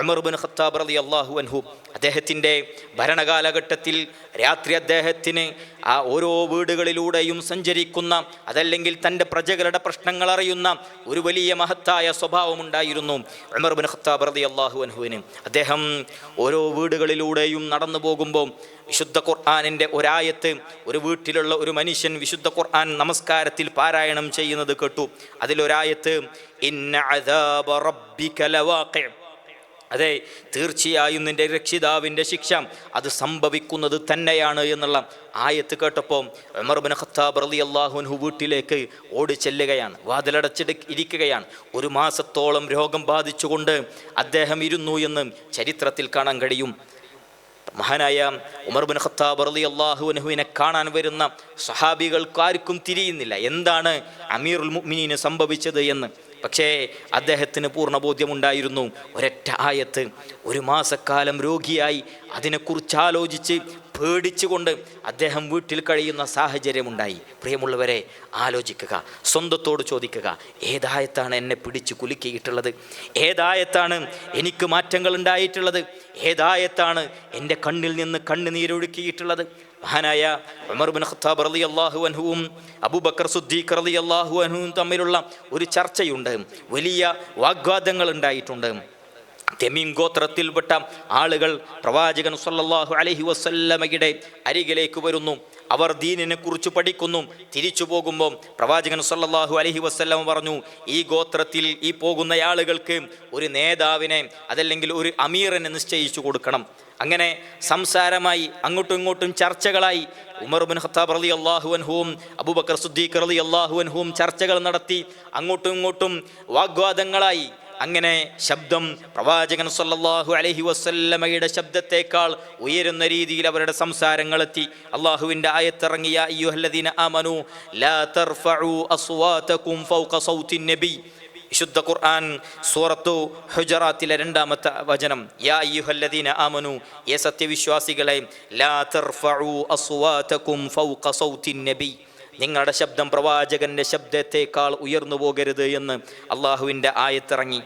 ഉമർ ഇബ്നു ഖത്താബ് റളിയല്ലാഹു അൻഹു, അദ്ദേഹത്തിൻ്റെ ഭരണകാലഘട്ടത്തിൽ രാത്രി അദ്ദേഹത്തിന് ആ ഓരോ വീടുകളിലൂടെയും സഞ്ചരിക്കുന്ന, അതല്ലെങ്കിൽ തൻ്റെ പ്രജകളുടെ പ്രശ്നങ്ങൾ അറിയുന്ന ഒരു വലിയ മഹത്തായ സ്വഭാവമുണ്ടായിരുന്നു ഉമർ ഇബ്നു ഖത്താബ് റളിയല്ലാഹു അൻഹുവിന്. അദ്ദേഹം ഓരോ വീടുകളിലൂടെയും നടന്നു പോകുമ്പോൾ വിശുദ്ധ ഖുർആനിൻ്റെ ഒരായത്ത് ഒരു വീട്ടിലുള്ള ഒരു മനുഷ്യൻ വിശുദ്ധ ഖുർആൻ നമസ്കാരത്തിൽ പാരായണം ചെയ്യുന്നത് കേട്ടു. അതിലൊരായത്ത് ഇന്ന അദാബ റബ്ബിക ലവാഖി, അതെ, തീർച്ചയായും നിന്റെ രക്ഷിതാവിൻ്റെ ശിക്ഷ അത് സംഭവിക്കുന്നത് തന്നെയാണ് എന്നുള്ള ആയത്ത് കേട്ടപ്പോൾ ഉമർ ഇബ്നു ഖത്താബ് റളിയല്ലാഹു അൻഹു വീട്ടിലേക്ക് ഓടി ചെല്ലുകയാണ്, ഇരിക്കുകയാണ്. 1 മാസത്തോളം രോഗം ബാധിച്ചുകൊണ്ട് അദ്ദേഹം ഇരുന്നു എന്ന് ചരിത്രത്തിൽ കാണാൻ കഴിയും. മഹാനായ ഉമർ ഇബ്നു ഖത്താബ് റളിയല്ലാഹു അൻഹുവിനെ കാണാൻ വരുന്ന സ്വഹാബികൾക്കാർക്കും തിരിയുന്നില്ല എന്താണ് അമീറുൽ മുഅ്മിനീന് സംഭവിച്ചത് എന്ന്. പക്ഷേ അദ്ദേഹത്തിന് പൂർണ്ണ ബോധ്യമുണ്ടായിരുന്നു. ഒരൊറ്റ ആയത്ത്, 1 മാസക്കാലം രോഗിയായി അതിനെക്കുറിച്ച് ആലോചിച്ച് പേടിച്ചുകൊണ്ട് അദ്ദേഹം വീട്ടിൽ കഴിയുന്ന സാഹചര്യമുണ്ടായി. പ്രിയമുള്ളവരെ, ആലോചിക്കുക, സ്വന്തത്തോട് ചോദിക്കുക, ഏതായത്താണ് എന്നെ പിടിച്ച് കുലുക്കിയിട്ടുള്ളത്, ഏതായത്താണ് എനിക്ക് മാറ്റങ്ങൾ ഉണ്ടായിട്ടുള്ളത്, ഏതായത്താണ് എൻ്റെ കണ്ണിൽ നിന്ന് കണ്ണുനീരൊഴുക്കിയിട്ടുള്ളത്. മഹാനായ ഉമർ ഇബ്നു ഖത്താബ് റളിയല്ലാഹു അൻഹുവും അബൂബക്കർ സിദ്ദീഖ് റളിയല്ലാഹു അൻഹുവും തമ്മിലുള്ള ഒരു ചർച്ചയുണ്ട്. വലിയ വാഗ്വാദങ്ങൾ ഉണ്ടായിട്ടുണ്ട്. തെമീം ഗോത്രത്തിൽപ്പെട്ട ആളുകൾ പ്രവാചകൻ സല്ലല്ലാഹു അലൈഹി വസല്ലമയുടെ അരികിലേക്ക് വരുന്നു. അവർ ദീനിനെ കുറിച്ച് പഠിക്കുന്നു. തിരിച്ചു പോകുമ്പോൾ പ്രവാചകൻ സല്ലല്ലാഹു അലൈഹി വസല്ലമ പറഞ്ഞു, ഈ ഗോത്രത്തിൽ ഈ പോകുന്ന ആളുകൾക്ക് ഒരു നേതാവിനെ, അതല്ലെങ്കിൽ ഒരു അമീറിനെ നിശ്ചയിച്ചു കൊടുക്കണം. അങ്ങനെ സംസാരമായി, അങ്ങോട്ടും ഇങ്ങോട്ടും ചർച്ചകളായി. ഉമർ ഇബ്നു ഖത്താബ് റളിയല്ലാഹു അൻഹുവും അബൂബക്കർ സിദ്ദീഖ് റളിയല്ലാഹു അൻഹുവും ചർച്ചകൾ നടത്തി, അങ്ങോട്ടും ഇങ്ങോട്ടും വാഗ്വാദങ്ങളായി. അങ്ങനെ ശബ്ദം പ്രവാചകൻ സല്ലല്ലാഹു അലൈഹി വസല്ലമയുടെ ശബ്ദത്തേക്കാൾ ഉയരുന്ന രീതിയിൽ അവരുടെ സംസാരങ്ങളെത്തി. അള്ളാഹുവിൻ്റെ ആയത്തിറങ്ങിയ അയ്യുഹല്ലദീന ആമനു ലാ തർഫഉ അസ്വാതകും ഫൗക സൗത്തിൻ നബി. വിശുദ്ധ ഖുർആൻ സൂറത്തു ഹുജറാത്തിലെ 2-ാമത്തെ വചനം, യാ അയ്യുഹല്ലദീന ആമനു, യേ സത്യവിശ്വാസികളെ, ലാ തർഫഉ അസ്വാതകും ഫൗക സൗത്തിൻ നബി, നിങ്ങളുടെ ശബ്ദം പ്രവാചകന്റെ ശബ്ദത്തേക്കാൾ ഉയർന്നു പോകരുത് എന്ന് അള്ളാഹുവിൻ്റെ ആയത്തിറങ്ങി.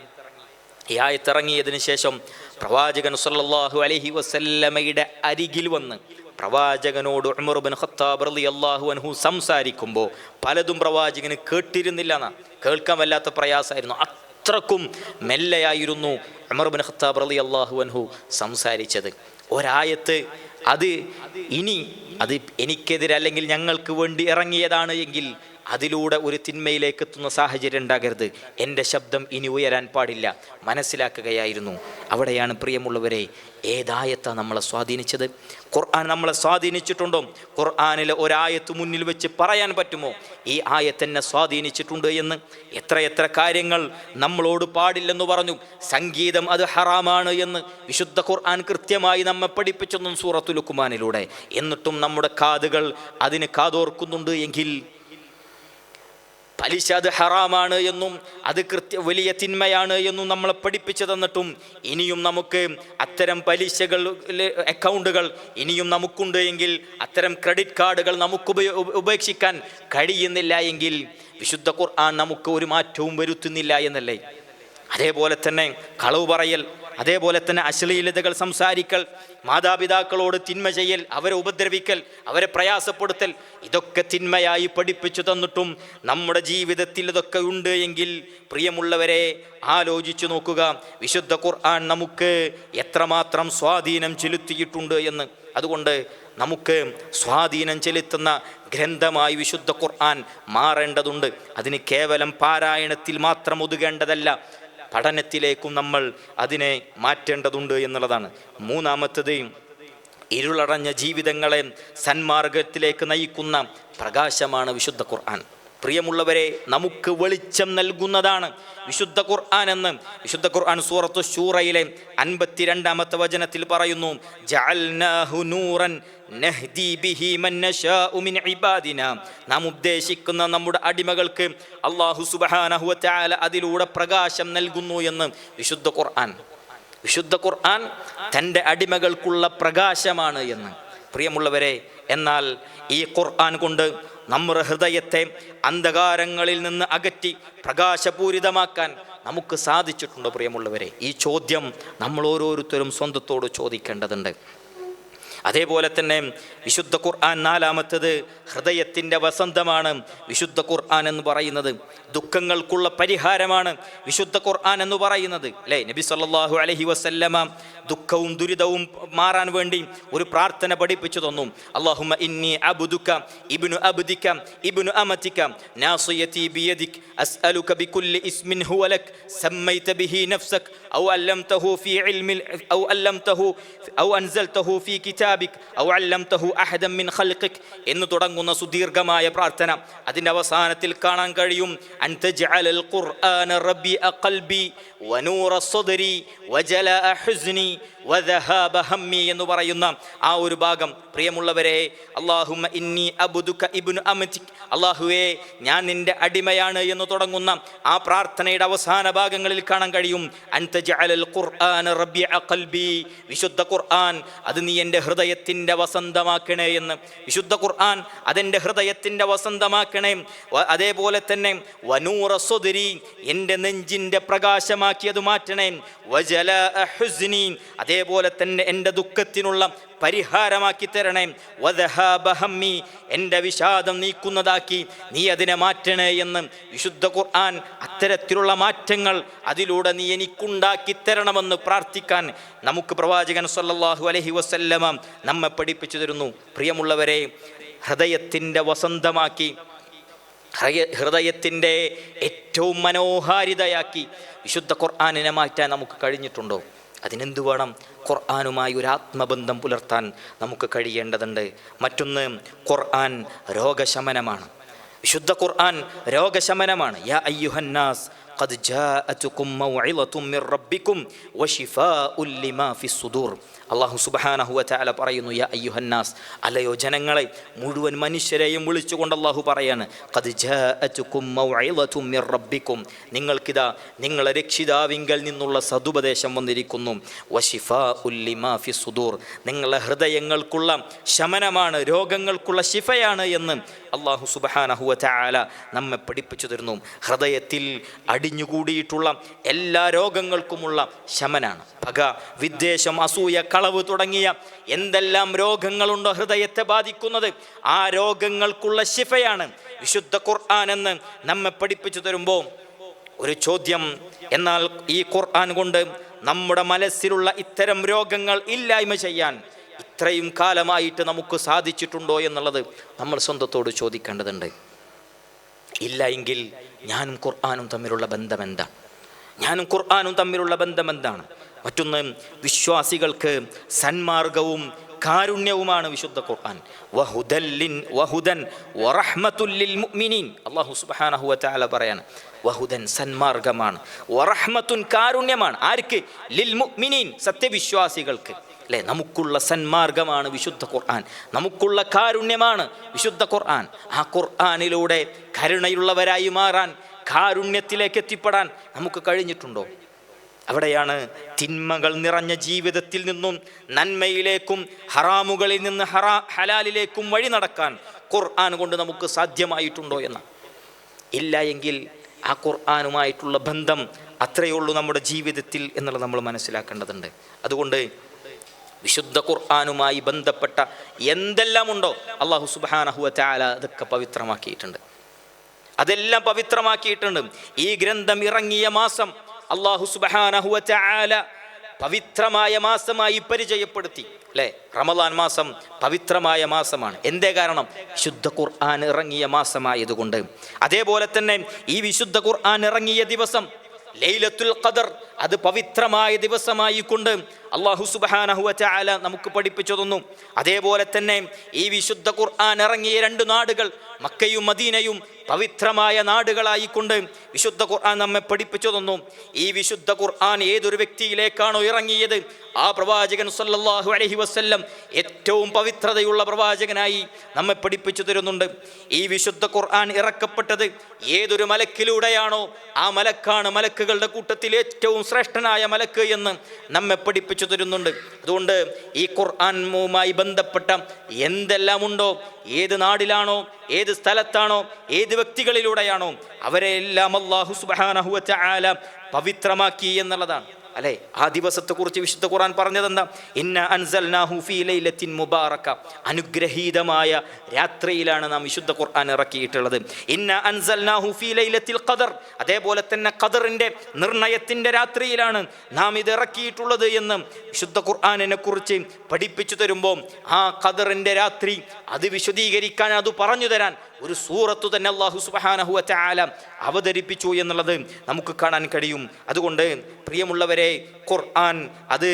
ഈ ആയത്തിറങ്ങിയതിനു ശേഷം പ്രവാചകൻ സല്ലല്ലാഹു അലൈഹി വസല്ലമയുടെ അരികിൽ വന്ന് പ്രവാചകനോട് ഉമർ ഇബ്നു ഖത്താബ് റളിയല്ലാഹു അൻഹു സംസാരിക്കുമ്പോൾ പലതും പ്രവാചകന് കേട്ടിരുന്നില്ല എന്നാ, കേൾക്കാൻ വല്ലാത്ത പ്രയാസമായിരുന്നു. അത്രക്കും മെല്ലെയായിരുന്നു ഉമർ ഇബ്നു ഖത്താബ് റളിയല്ലാഹു അൻഹു സംസാരിച്ചത്. ഒരായത്ത് അത് എനിക്കെതിരെ അല്ലെങ്കിൽ ഞങ്ങൾക്ക് വേണ്ടി ഇറങ്ങിയതാണ് എങ്കിൽ അതിലൂടെ ഒരു തിന്മയിലേക്ക് എത്തുന്ന സാഹചര്യം ഉണ്ടാകരുത്, എൻ്റെ ശബ്ദം ഇനി ഉയരാൻ പാടില്ല, മനസ്സിലാക്കുകയായിരുന്നു. അവിടെയാണ് പ്രിയമുള്ളവരെ, ഏതായത്താണ് നമ്മളെ സ്വാധീനിച്ചത്? ഖുർആൻ നമ്മളെ സ്വാധീനിച്ചിട്ടുണ്ടോ? ഖുർആനിലെ ഒരായത്ത് മുന്നിൽ വെച്ച് പറയാൻ പറ്റുമോ ഈ ആയത്ത് എന്നെ സ്വാധീനിച്ചിട്ടുണ്ട് എന്ന്? എത്ര കാര്യങ്ങൾ നമ്മളോട് പാടില്ലെന്ന് പറഞ്ഞു. സംഗീതം അത് ഹറാമാണ് എന്ന് വിശുദ്ധ ഖുർആൻ കൃത്യമായി നമ്മെ പഠിപ്പിച്ചെന്നും സൂറത്തുൽ ലുഖ്മാനിലൂടെ. എന്നിട്ടും നമ്മുടെ കാതുകൾ അതിന് കാതോർക്കുന്നുണ്ട് എങ്കിൽ, പലിശ അത് ഹറാമാണ് എന്നും അത് വലിയ തിന്മയാണ് എന്നും നമ്മളെ പഠിപ്പിച്ചു തന്നിട്ടും ഇനിയും നമുക്ക് അത്തരം പലിശകൾ അക്കൗണ്ടുകൾ ഇനിയും നമുക്കുണ്ട് എങ്കിൽ, അത്തരം ക്രെഡിറ്റ് കാർഡുകൾ നമുക്ക് ഉപേക്ഷിക്കാൻ കഴിയുന്നില്ല എങ്കിൽ വിശുദ്ധ ഖുർആൻ നമുക്ക് ഒരു മാറ്റവും വരുത്തുന്നില്ല എന്നല്ലേ? അതേപോലെ തന്നെ കളവ് പറയൽ, അതേപോലെ തന്നെ അശ്ലീലതകൾ സംസാരിക്കൽ, മാതാപിതാക്കളോട് തിന്മ ചെയ്യൽ, അവരെ ഉപദ്രവിക്കൽ, അവരെ പ്രയാസപ്പെടുത്തൽ, ഇതൊക്കെ തിന്മയായി പഠിപ്പിച്ചു തന്നിട്ടും നമ്മുടെ ജീവിതത്തിൽ ഇതൊക്കെ ഉണ്ട് എങ്കിൽ പ്രിയമുള്ളവരെ ആലോചിച്ചു നോക്കുക, വിശുദ്ധ ഖുർആൻ നമുക്ക് എത്രമാത്രം സ്വാധീനം ചെലുത്തിയിട്ടുണ്ട് എന്ന്. അതുകൊണ്ട് നമുക്ക് സ്വാധീനം ചെലുത്തുന്ന ഗ്രന്ഥമായി വിശുദ്ധ ഖുർആൻ മാറേണ്ടതുണ്ട്. അതിന് കേവലം പാരായണത്തിൽ മാത്രം ഒതുങ്ങേണ്ടതല്ല, പഠനത്തിലേക്കും നമ്മൾ അതിനെ മാറ്റേണ്ടതുണ്ട് എന്നുള്ളതാണ്. മൂന്നാമത്തത്, ഇരുളടഞ്ഞ ജീവിതങ്ങളെ സന്മാർഗത്തിലേക്ക് നയിക്കുന്ന പ്രകാശമാണ് വിശുദ്ധ ഖുർആൻ. പ്രിയമുള്ളവരെ, നമുക്ക് വെളിച്ചം നൽകുന്നതാണ് വിശുദ്ധ ഖുർആൻ എന്ന് വിശുദ്ധ ഖുർആൻ സൂറത്തു ശൂറയിലെ 52-ാമത്തെ വചനത്തിൽ പറയുന്നു, ജഅൽനാഹു നൂറൻ നഹ്ദി ബിഹി മൻ നശാഉ മിൻ ഇബാദിനാ. നാം ഉദ്ദേശിക്കുന്ന നമ്മുടെ അടിമകൾക്ക് അല്ലാഹു സുബ്ഹാനഹു വ തആല അതിലൂടെ പ്രകാശം നൽകുന്നു എന്ന് വിശുദ്ധ ഖുർആൻ. വിശുദ്ധ ഖുർആൻ തൻ്റെ അടിമകൾക്കുള്ള പ്രകാശമാണ് എന്ന്. പ്രിയമുള്ളവരെ, എന്നാൽ ഈ ഖുർആൻ കൊണ്ട് നമ്മുടെ ഹൃദയത്തെ അന്ധകാരങ്ങളിൽ നിന്ന് അകറ്റി പ്രകാശപൂരിതമാക്കാൻ നമുക്ക് സാധിച്ചിട്ടുണ്ടോ? പ്രിയമുള്ളവരെ, ഈ ചോദ്യം നമ്മൾ ഓരോരുത്തരും സ്വന്തത്തോട് ചോദിക്കേണ്ടതുണ്ട്. അതേപോലെ തന്നെ വിശുദ്ധ ഖുർആൻ 4-ാമത്തേത് ഹൃദയത്തിൻ്റെ വസന്തമാണ്. വിശുദ്ധ ഖുർആൻ എന്ന് പറയുന്നത് ദുഃഖങ്ങൾക്കുള്ള പരിഹാരമാണ്. വിശുദ്ധ ഖുർആൻ എന്ന് പറയുന്നത് അല്ലേ, നബി സല്ലല്ലാഹു അലൈഹി വസല്ലമ ദുഃഖവും ദുരിതവും മാറാൻ വേണ്ടി ഒരു പ്രാർത്ഥന പഠിപ്പിച്ചു തന്നു. അല്ലാഹുമ്മ ഇന്നി അബ്ദുക ഇബ്നു അബ്ദിക ഇബ്നു അമതിക നാസിയതി ബിയദിക അസ്അലുക ബികുല്ലി ഇസ്മിൻ ഹുവ ലക് സമ്മൈത ബിഹി നഫ്സക ഔ അല്ലംതഹു ഫീ ഇൽമി ഔ അല്ലംതഹു ഔ അൻസൽതഹു ഫീ കിതാബിക ഔ അല്ലംതഹു അഹദൻ മിൻ ഖൽഖിക എന്ന് തുടങ്ങുന്ന സുദീർഘമായ പ്രാർത്ഥന. അതിൻ്റെ അവസാനത്തിൽ കാണാൻ കഴിയും, അൻ തജ്അലൽ ഖുർആന റബീഅ ഖൽബി വനൂറ സദ്രി വജലാഅ ഹുസ്നി വദഹാബ ഹമ്മി എന്ന് പറയുന്ന ആ ഒരു ഭാഗം. പ്രിയമുള്ളവരെ, അല്ലാഹുമ്മ ഇന്നി അബ്ദുക ഇബ്നു അമതിക, അല്ലാഹുവേ ഞാൻ നിന്റെ അടിമയാണ് എന്ന് തുടങ്ങുന്ന ആ പ്രാർത്ഥനയുടെ അവസാന ഭാഗങ്ങളിൽ കാണാൻ കഴിയും, അൻ തജ്അലൽ ഖുർആന റബീഅ ഖൽബി, വിശുദ്ധ ഖുർആൻ അത് നീ എൻ്റെ ഹൃദയത്തിൻ്റെ വസന്തമാക്കണേ എന്ന്. വിശുദ്ധ ഖുർആൻ അതെൻ്റെ ഹൃദയത്തിൻ്റെ വസന്തമാക്കണേ. അതേപോലെ തന്നെ വനൂറ സദ്രി, എൻ്റെ നെഞ്ചിൻ്റെ പ്രകാശമാക്കിയത് മാറ്റണേ. വജലാഅ ഹുസ്നി, അതേപോലെ തന്നെ എൻ്റെ ദുഃഖത്തിനുള്ള പരിഹാരമാക്കി തരണേ. വദഹാബ ഹമ്മി, എൻ്റെ വിഷാദം നീക്കുന്നതാക്കി നീ അതിനെ മാറ്റണേ എന്ന് വിശുദ്ധ ഖുർആൻ അത്തരത്തിലുള്ള മാറ്റങ്ങൾ അതിലൂടെ നീ എനിക്കുണ്ടാക്കി തരണമെന്ന് പ്രാർത്ഥിക്കാൻ നമുക്ക് പ്രവാചകൻ സല്ലല്ലാഹു അലൈഹി വസല്ലമ നമ്മെ പഠിപ്പിച്ചു തരുന്നു. പ്രിയമുള്ളവരെ, ഹൃദയത്തിൻ്റെ വസന്തമാക്കി, ഹൃദയത്തിൻ്റെ ഏറ്റവും മനോഹാരിതയാക്കി വിശുദ്ധ ഖുർആനിനെ മാറ്റാൻ നമുക്ക് കഴിഞ്ഞിട്ടുണ്ടോ? അതിനെന്തു വേണം? ഖുർആനുമായി ഒരു ആത്മബന്ധം പുലർത്താൻ നമുക്ക് കഴിയേണ്ടതുണ്ട്. മറ്റൊന്ന്, ഖുർആൻ രോഗശമനമാണ്. വിശുദ്ധ ഖുർആൻ രോഗശമനമാണ്. യാ അയ്യുഹന്നാസ് ഖദ് ജാഅതുകും മൗഇളതും മിർ റബ്ബികും വശിഫാഉൻ ലിമാ ഫിസ് സുദൂർ. അല്ലാഹു സുബ്ഹാനഹു വ തആല പറയുന്നു, യാ അയ്യുഹന്നാസ്, അലയോ ജനങ്ങളെ, മുഴുവൻ മനുഷ്യരെയും വിളിച്ചുകൊണ്ട് അല്ലാഹു പറയാണ്, ഖദ് ജാഅതുകും മൗഇളതും മിർ റബ്ബികും, നിങ്ങൾക്കിതാ നിങ്ങളെ രക്ഷിതാവിങ്കൽ നിന്നുള്ള സതുപദേശം വന്നിരിക്കുന്നു. വശിഫാഉൻ ലിമാ ഫിസ് സുദൂർ, നിങ്ങളുടെ ഹൃദയങ്ങൾക്കുള്ള ശമനമാണ്, രോഗങ്ങൾക്കുള്ള ശിഫയാണ് എന്ന് അല്ലാഹു സുബ്ഹാനഹു വ തആല നമ്മെ പഠിപ്പിച്ചു തരുന്നു. ഹൃദയത്തിൽ അടിഞ്ഞുകൂടിയിട്ടുള്ള എല്ലാ രോഗങ്ങൾക്കുമുള്ള ശമനാണ്. പക, വിദ്വേഷം, അസൂയ, കളവ് തുടങ്ങിയ എന്തെല്ലാം രോഗങ്ങളുണ്ടോ ഹൃദയത്തെ ബാധിക്കുന്നത്, ആ രോഗങ്ങൾക്കുള്ള ശിഫയാണ് വിശുദ്ധ ഖുർആൻ എന്ന് നമ്മെ പഠിപ്പിച്ചു തരുമ്പോൾ ഒരു ചോദ്യം, എന്നാൽ ഈ ഖുർആൻ കൊണ്ട് നമ്മുടെ മനസ്സിലുള്ള ഇത്തരം രോഗങ്ങൾ ഇല്ലായ്മ ചെയ്യാൻ ഇത്രയും കാലമായിട്ട് നമുക്ക് സാധിച്ചിട്ടുണ്ടോ എന്നുള്ളത് നമ്മൾ സ്വന്തത്തോട് ചോദിക്കേണ്ടതുണ്ട്. ഇല്ല എങ്കിൽ ഞാനും ഖുർആനും തമ്മിലുള്ള ബന്ധം എന്താണ്? ഞാനും ഖുർആനും തമ്മിലുള്ള ബന്ധം എന്താണ്? മറ്റൊന്ന്, വിശ്വാസികൾക്ക് സന്മാർഗവും കാരുണ്യവുമാണ് വിശുദ്ധ ഖുർആൻ. വഹുദൻ വറഹ്മത്തുൽ ലിൽ മുഅ്മിനീൻ. അല്ലാഹു സുബ്ഹാനഹു വ തആല പറയാണ്, വഹുദൻ സന്മാർഗമാണ്, വറഹ്മത്തുൻ കാരുണ്യമാണ്. ആർക്ക്? ലിൽ മുഅ്മിനീൻ, സത്യവിശ്വാസികൾക്ക്. അല്ലേ, നമുക്കുള്ള സന്മാർഗമാണ് വിശുദ്ധ ഖുർആൻ, നമുക്കുള്ള കാരുണ്യമാണ് വിശുദ്ധ ഖുർആൻ. ആ ഖുർആനിലൂടെ കരുണയുള്ളവരായി മാറാൻ, കാരുണ്യത്തിലേക്ക് എത്തിപ്പെടാൻ നമുക്ക് കഴിഞ്ഞിട്ടുണ്ടോ? അവിടെയാണ് തിന്മകൾ നിറഞ്ഞ ജീവിതത്തിൽ നിന്നും നന്മയിലേക്കും ഹറാമുകളിൽ നിന്ന് ഹലാലിലേക്കും വഴി നടക്കാൻ ഖുർആൻ കൊണ്ട് നമുക്ക് സാധ്യമായിട്ടുണ്ടോ എന്ന്. ഇല്ല എങ്കിൽ ആ ഖുർആനുമായിട്ടുള്ള ബന്ധം അത്രയേ ഉള്ളൂ നമ്മുടെ ജീവിതത്തിൽ എന്നുള്ളത് നമ്മൾ മനസ്സിലാക്കേണ്ടതുണ്ട്. അതുകൊണ്ട് വിശുദ്ധ ഖുർആനുമായി ബന്ധപ്പെട്ട എന്തെല്ലാം ഉണ്ടോ അല്ലാഹു സുബ്ഹാനഹു വ തആല അതൊക്കെ പവിത്രമാക്കിയിട്ടുണ്ട്, അതെല്ലാം പവിത്രമാക്കിയിട്ടുണ്ട്. ഈ ഗ്രന്ഥം ഇറങ്ങിയ മാസം അല്ലാഹു സുബ്ഹാനഹു വ തആല പവിത്രമായ മാസമായി പരിചയപ്പെടുത്തി. അല്ലേ, റമദാൻ മാസം പവിത്രമായ മാസമാണ്. എന്തേ കാരണം? വിശുദ്ധ ഖുർആൻ ഇറങ്ങിയ മാസമായതുകൊണ്ട്. അതേപോലെ തന്നെ ഈ വിശുദ്ധ ഖുർആൻ ഇറങ്ങിയ ദിവസം ലൈലത്തുൽ ഖദർ അത് പവിത്രമായ ദിവസമായി കൊണ്ട് അല്ലാഹു സുബ്ഹാനഹു വ തആല നമുക്ക് പഠിപ്പിച്ചു തന്നു. അതേപോലെ തന്നെ ഈ വിശുദ്ധ ഖുർആൻ ഇറങ്ങിയ 2 നാടുകൾ മക്കയും മദീനയും പവിത്രമായ നാടുകളായിക്കൊണ്ട് വിശുദ്ധ ഖുർആൻ നമ്മെ പഠിപ്പിച്ചു തന്നു. ഈ വിശുദ്ധ ഖുർആൻ ഏതൊരു വ്യക്തിയിലേക്കാണോ ഇറങ്ങിയത് ആ പ്രവാചകൻ സല്ലല്ലാഹു അലൈഹി വസല്ലം ഏറ്റവും പവിത്രതയുള്ള പ്രവാചകനായി നമ്മെ പഠിപ്പിച്ചു തരുന്നുണ്ട്. ഈ വിശുദ്ധ ഖുർആൻ ഇറക്കപ്പെട്ടത് ഏതൊരു മലക്കിലൂടെയാണോ ആ മലക്കാണ് മലക്കുകളുടെ കൂട്ടത്തിൽ ഏറ്റവും ശ്രേഷ്ഠനായ മലക്ക് എന്ന് നമ്മെ പഠിപ്പിച്ചു തരുന്നുണ്ട്. അതുകൊണ്ട് ഈ ഖുർആനുമായി ബന്ധപ്പെട്ട എന്തെല്ലാം ഉണ്ടോ, ഏത് നാടിലാണോ, ഏത് സ്ഥലത്താണോ, ഏത് വ്യക്തികളിലൂടെയാണോ അവരെല്ലാം അല്ലാഹു സുബ്ഹാനഹു വ തആല പവിത്രമാക്കി എന്നുള്ളതാണ് അല്ലേ. ആ ദിവസത്തെക്കുറിച്ച് വിശുദ്ധ ഖുർആൻ പറഞ്ഞതെന്താ? ഇന്ന അൻസൽനാഹു ഫീ ലൈലത്തിൻ മുബാറക, അനുഗ്രഹീതമായ രാത്രിയിലാണ് നാം വിശുദ്ധ ഖുർആൻ ഇറക്കിയിട്ടുള്ളത്. ഇന്ന അൻസൽനാഹു ഫീ ലൈലത്തിൽ ഖദർ, അതേപോലെ തന്നെ ഖദറിന്റെ നിർണയത്തിന്റെ രാത്രിയിലാണ് നാം ഇത് ഇറക്കിയിട്ടുള്ളത് എന്ന് വിശുദ്ധ ഖുർആനിനെ കുറിച്ച് പഠിപ്പിച്ചു തരുമ്പോൾ ആ ഖദറിന്റെ രാത്രി അത് വിശദീകരിക്കാൻ, അത് പറഞ്ഞു തരാൻ ഒരു സൂറത്ത് തന്നെ അല്ലാഹു സുബ്ഹാനഹു വ തആല അവതരിപ്പിച്ചു എന്നുള്ളത് നമുക്ക് കാണാൻ കഴിയും. അതുകൊണ്ട് പ്രിയമുള്ളവരെ, ഖുർആൻ അത്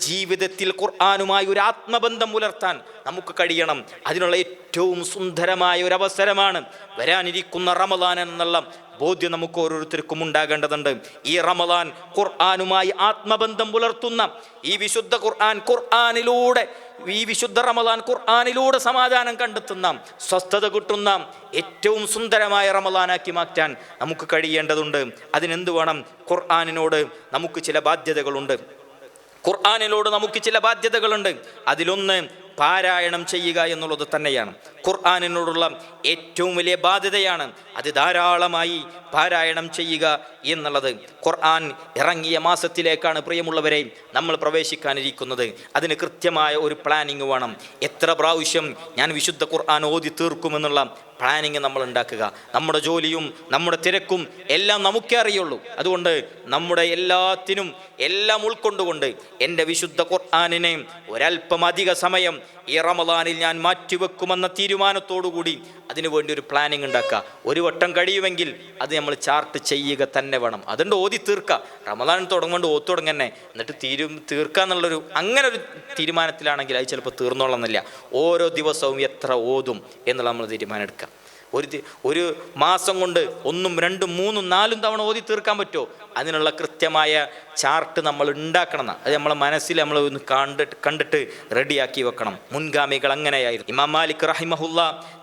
ജീവിതത്തിൽ ഖുർആനുമായി ഒരു ആത്മബന്ധം പുലർത്താൻ നമുക്ക് കഴിയണം. അതിനുള്ള ഏറ്റവും സുന്ദരമായ ഒരു അവസരമാണ് വരാനിരിക്കുന്ന റമദാൻ എന്നുള്ള ബോധ്യം നമുക്ക് ഓരോരുത്തർക്കും ഉണ്ടാകേണ്ടതുണ്ട്. ഈ റമദാൻ ഖുർആനുമായി ആത്മബന്ധം പുലർത്തുന്ന ഈ വിശുദ്ധ ഖുർആനിലൂടെ, ഈ വിശുദ്ധ റമദാൻ ഖുർആനിലൂടെ സമാധാനം കണ്ടെത്തുന്ന, സ്വസ്ഥത കിട്ടുന്ന ഏറ്റവും സുന്ദരമായ റമദാനാക്കി മാറ്റാൻ നമുക്ക് കഴിയേണ്ടതുണ്ട്. അതിനെന്ത് വേണം? ഖുർആനിനോട് നമുക്ക് ചില ബാധ്യതകളുണ്ട്. അതിലൊന്ന് പാരായണം ചെയ്യുക എന്നുള്ളത് തന്നെയാണ്. ഖുർആനിനോടുള്ള ഏറ്റവും വലിയ ബാധ്യതയാണ് അത് ധാരാളമായി പാരായണം ചെയ്യുക എന്നുള്ളത്. ഖുർആൻ ഇറങ്ങിയ മാസത്തിലേക്കാണ് പ്രിയമുള്ളവരെ നമ്മൾ പ്രവേശിക്കാനിരിക്കുന്നത്. അതിന് കൃത്യമായ ഒരു പ്ലാനിങ് വേണം. എത്ര പ്രാവശ്യം ഞാൻ വിശുദ്ധ ഖുർആൻ ഓതി തീർക്കുമെന്നുള്ള പ്ലാനിങ് നമ്മൾ ഉണ്ടാക്കുക. നമ്മുടെ ജോലിയും നമ്മുടെ തിരക്കും എല്ലാം നമുക്കേ അറിയുള്ളൂ. അതുകൊണ്ട് നമ്മുടെ എല്ലാത്തിനും എല്ലാം ഉൾക്കൊണ്ടുകൊണ്ട് എൻ്റെ വിശുദ്ധ ഖുർആനിനെ ഒരല്പം അധിക സമയം ഈ റമദാനിൽ ഞാൻ മാറ്റിവെക്കുമെന്ന തീരുമാനത്തോടുകൂടി അതിനു വേണ്ടി ഒരു പ്ലാനിങ് ഉണ്ടാക്കുക. ഒരു വട്ടം കഴിയുമെങ്കിൽ അത് നമ്മൾ ചാർട്ട് ചെയ്യുക തന്നെ വേണം. അതുകൊണ്ട് ഓതി തീർക്കുക. റമദാൻ തുടങ്ങുകൊണ്ട് തുടങ്ങന്നെ, എന്നിട്ട് തീർക്കുക എന്നുള്ളൊരു അങ്ങനെ ഒരു തീരുമാനത്തിലാണെങ്കിൽ അത് ചിലപ്പോൾ തീർന്നോളന്നില്ല. ഓരോ ദിവസവും എത്ര ഓതും എന്നുള്ള നമ്മൾ തീരുമാനം എടുക്കുക. ഒരു മാസം കൊണ്ട് 1, 2, 3, 4 തവണ ഓതി തീർക്കാൻ പറ്റുമോ? അതിനുള്ള കൃത്യമായ ചാർട്ട് നമ്മൾ ഉണ്ടാക്കണം. അത് നമ്മളെ മനസ്സിൽ നമ്മൾ ഒന്ന് കണ്ടിട്ട് റെഡിയാക്കി വെക്കണം. മുൻഗാമികൾ അങ്ങനെയായിരുന്നു. ഇമാം മാലിക് റഹിമഹുല്ല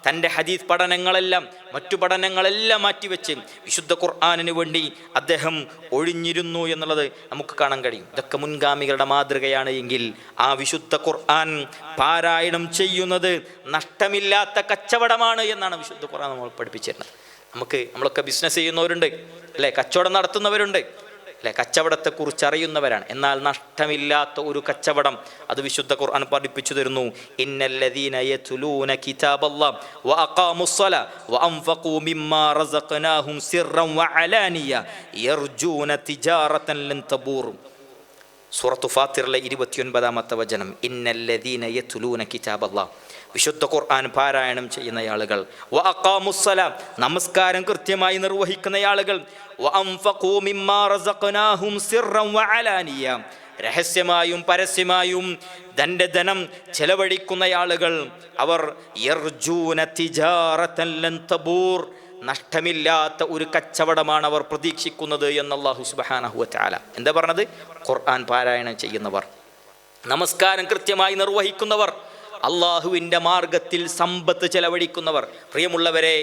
തൻ്റെ ഹദീസ് പഠനങ്ങളെല്ലാം മറ്റു പഠനങ്ങളെല്ലാം മാറ്റിവെച്ച് വിശുദ്ധ ഖുർആനിന് വേണ്ടി അദ്ദേഹം ഒഴിഞ്ഞിരുന്നു എന്നുള്ളത് നമുക്ക് കാണാൻ കഴിയും. ഇതൊക്കെ മുൻഗാമികളുടെ മാതൃകയാണ് എങ്കിൽ ആ വിശുദ്ധ ഖുർആൻ പാരായണം ചെയ്യുന്നത് നഷ്ടമില്ലാത്ത കച്ചവടമാണ് എന്നാണ് വിശുദ്ധ ഖുർആൻ നമ്മൾ പഠിപ്പിച്ചിരുന്നത്. നമ്മളൊക്കെ ബിസിനസ് ചെയ്യുന്നവരുണ്ട് അല്ലേ, കച്ചവടം നടത്തുന്നവരുണ്ട് അല്ലെ, കച്ചവടത്തെക്കുറിച്ച് അറിയുന്നവരാണ്. എന്നാൽ നഷ്ടമില്ലാത്ത ഒരു കച്ചവടം അത് വിശുദ്ധ ഖുർആൻ പഠിപ്പിച്ചു തരുന്നു. ഇന്നല്ലദീന യത്ലൂന കിതാബല്ലാഹ് വഅഖാമുസ്സലാ വഅൻഫഖൂ മിമ്മാ റസഖനാഹും സിർറൻ വഅലാനിയ യർജൂന തിജാറതൻ ലൻ തബൂർ. സൂറത്തു ഫാത്തിറിലെ 29-ാമത്തെ വചനം. ഇന്നല്ലദീന യത്ലൂന കിതാബല്ലാഹ്, വിശുദ്ധ ഖുർആൻ പാരായണം ചെയ്യുന്ന ആളുകൾ, വഅഖാമുസ്സലാ, നമസ്കാരം കൃത്യമായി നിർവഹിക്കുന്ന ആളുകൾ, വഅൻഫഖൂ മിമ്മാ റസഖനാഹും സിർറൻ വഅലാനിയ, രഹസ്യമായും പരസ്യമായും തൻ്റെ ധനം ചെലവഴിക്കുന്ന ആളുകൾ, അവർ യർജൂന തിജാറതൻ ലൻ തബൂർ, നഷ്ടമില്ലാത്ത ഒരു കച്ചവടമാണ് അവർ പ്രതീക്ഷിക്കുന്നത് എന്ന് അല്ലാഹു സുബ്ഹാനഹു വ തആല എന്താ പറഞ്ഞത്? ഖുർആൻ പാരായണം ചെയ്യുന്നവർ, നമസ്കാരം കൃത്യമായി നിർവഹിക്കുന്നവർ, അള്ളാഹുവിൻ്റെ മാർഗത്തിൽ സമ്പത്ത് ചെലവഴിക്കുന്നവർ. പ്രിയമുള്ളവരെ,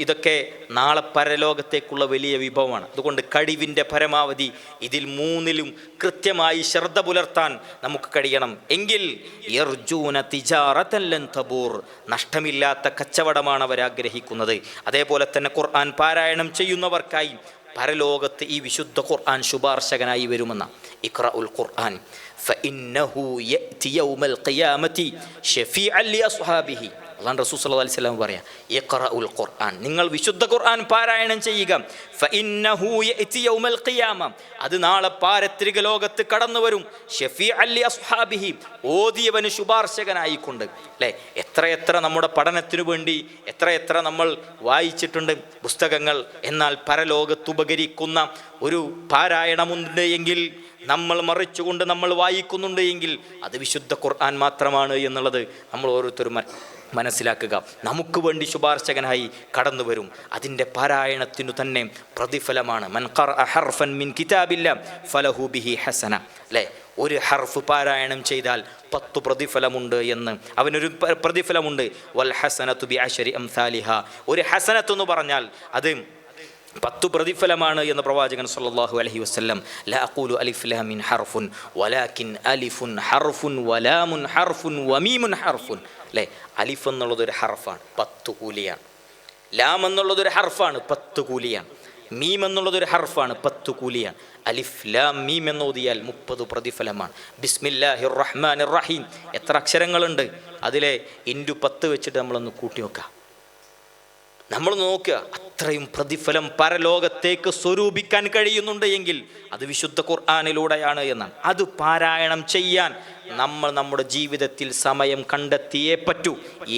ഇതൊക്കെ നാളെ പരലോകത്തേക്കുള്ള വലിയ വിഭവമാണ്. അതുകൊണ്ട് കഴിവിൻ്റെ പരമാവധി ഇതിൽ 3ലും കൃത്യമായി ശ്രദ്ധ പുലർത്താൻ നമുക്ക് കഴിയണം. എങ്കിൽ യർജൂന തിജാറതൻ ലൻ തബൂർ, നഷ്ടമില്ലാത്ത കച്ചവടമാണ് അവർ ആഗ്രഹിക്കുന്നത്. അതേപോലെ തന്നെ ഖുർആൻ പാരായണം ചെയ്യുന്നവർക്കായി പരലോകത്ത് ഈ വിശുദ്ധ ഖുർആൻ ശുപാർശകനായി വരുമെന്ന. ഇഖ്റഉൽ ഖുർആൻ ഫഇന്നഹു യഅതി യൗമൽ ഖിയാമത്തി ശഫീഅൻ ലിഅസ്ഹാബിഹി. അല്ലാഹു റസൂൽ സ്വല്ലല്ലാഹു അലൈഹി വസല്ലം പറയാം, ഇഖ്റഉൽ ഖുർആൻ, നിങ്ങൾ വിശുദ്ധ ഖുർആൻ പാരായണം ചെയ്യുക. ഫഇന്നഹു യഅതി യൗമൽ ഖിയാമ, അത് നാളെ പാരത്രിക ലോകത്ത് കടന്നു വരും. ഷഫീഅൻ ലി അസ്ഹാബിഹി, ഓതിയവന് ശുപാർശകനായിക്കൊണ്ട്. അല്ലേ, എത്രയെത്ര നമ്മുടെ പഠനത്തിനു വേണ്ടി എത്രയെത്ര നമ്മൾ വായിച്ചിട്ടുണ്ട് പുസ്തകങ്ങൾ. എന്നാൽ പരലോകത്ത് ഉപകരിക്കുന്ന ഒരു പാരായണമുണ്ട് എങ്കിൽ, നമ്മൾ മറിച്ചുകൊണ്ട് നമ്മൾ വായിക്കുന്നുണ്ട് എങ്കിൽ അത് വിശുദ്ധ ഖുർആൻ മാത്രമാണ് എന്നുള്ളത് നമ്മൾ ഓരോരുത്തരും മനസ്സിലാക്കുക. നമുക്ക് വേണ്ടി ശുപാർശകനായി കടന്നു വരും. അതിൻ്റെ പാരായണത്തിനു തന്നെ പ്രതിഫലമാണ്. മൻ ഖറഅ ഹർഫൻ മിൻ കിതാബില്ലാ ഫലഹു ബിഹി ഹസന. അല്ലേ, ഒരു ഹർഫ് പാരായണം ചെയ്താൽ 10 പ്രതിഫലമുണ്ട് എന്ന്, അവനൊരു പ്രതിഫലമുണ്ട്. വൽ ഹസനതു ബിഅശരി അംസാലിഹ, ഒരു ഹസനത്ത് എന്ന് പറഞ്ഞാൽ അത് 10 പ്രതിഫലമാണ് എന്ന് പ്രവാചകൻ സല്ലല്ലാഹു അലൈഹി വസല്ലം. ലാ അഖൂലു അലിഫ് ലാം മിൻ ഹർഫുൻ വലാകിൻ അലിഫുൻ ഹർഫുൻ വലാമുൻ ഹർഫുൻ വമീമുൻ ഹർഫുൻ. അല്ലേ, അലിഫ് എന്നുള്ളതൊരു ഹർഫാണ്, 10 കൂലിയാണ്. ലാം എന്നുള്ളതൊരു ഹർഫാണ്, 10 കൂലിയാണ്. മീം എന്നുള്ളതൊരു ഹർഫാണ്, 10 കൂലിയാണ്. അലിഫ് ലാം മീം എന്നോതിയാൽ 30 പ്രതിഫലമാണ്. ബിസ്മില്ലാഹിർ റഹ്മാനിർ റഹീം എത്ര അക്ഷരങ്ങളുണ്ട്, അതിലെ ഇൻറ്റു 10 വെച്ചിട്ട് നമ്മളൊന്ന് കൂട്ടി നോക്കുക. നമ്മൾ നോക്കുക, അത്രയും പ്രതിഫലം പരലോകത്തേക്ക് സ്വരൂപിക്കാൻ കഴിയുന്നുണ്ട് എങ്കിൽ അത് വിശുദ്ധ ഖുർആനിലൂടെയാണ് എന്നാണ്. അത് പാരായണം ചെയ്യാൻ നമ്മൾ നമ്മുടെ ജീവിതത്തിൽ സമയം കണ്ടെത്തിയേ പറ്റൂ.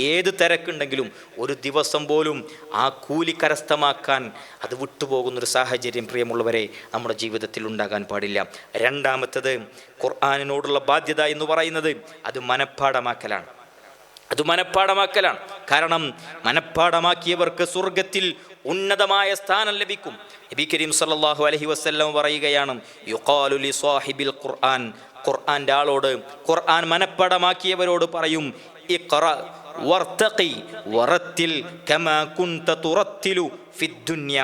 ഏത് തിരക്കുണ്ടെങ്കിലും ഒരു ദിവസം പോലും ആ കൂലി കരസ്ഥമാക്കാൻ അത് വിട്ടുപോകുന്നൊരു സാഹചര്യം പ്രിയമുള്ളവരെ നമ്മുടെ ജീവിതത്തിൽ ഉണ്ടാകാൻ പാടില്ല. രണ്ടാമത്തത്, ഖുർആനിനോടുള്ള ബാധ്യത എന്ന് പറയുന്നത് അത് മനഃപ്പാഠമാക്കലാണ്. അത് മനഃപ്പാഠമാക്കലാണ്. കാരണം മനഃപ്പാഠമാക്കിയവർക്ക് സ്വർഗത്തിൽ ഉന്നതമായ സ്ഥാനം ലഭിക്കും. നബി കരീം സല്ലല്ലാഹു അലൈഹി വസല്ലം പറയുകയാണ്, യുഖാലു ലി സാഹിബിൽ ഖുർആൻ, ഖുർആന്റെ ആളോട്, ഖുർആൻ മനഃപ്പാഠമാക്കിയവരോട് പറയും, ഇഖ്റ വർതഖി വറത്തിൽ കമാ കുൻത തുറത്തിലു ഫിദ്ദുനിയ,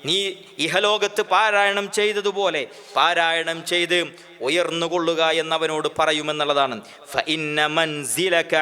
നീ ഇഹലോകത്ത് പാരായണം ചെയ്തതുപോലെ പാരായണം ചെയ്ത് ഉയർന്നുകൊള്ളുക എന്നവനോട് പറയുമെന്നുള്ളതാണ്. ഫഇന്ന മൻസിലക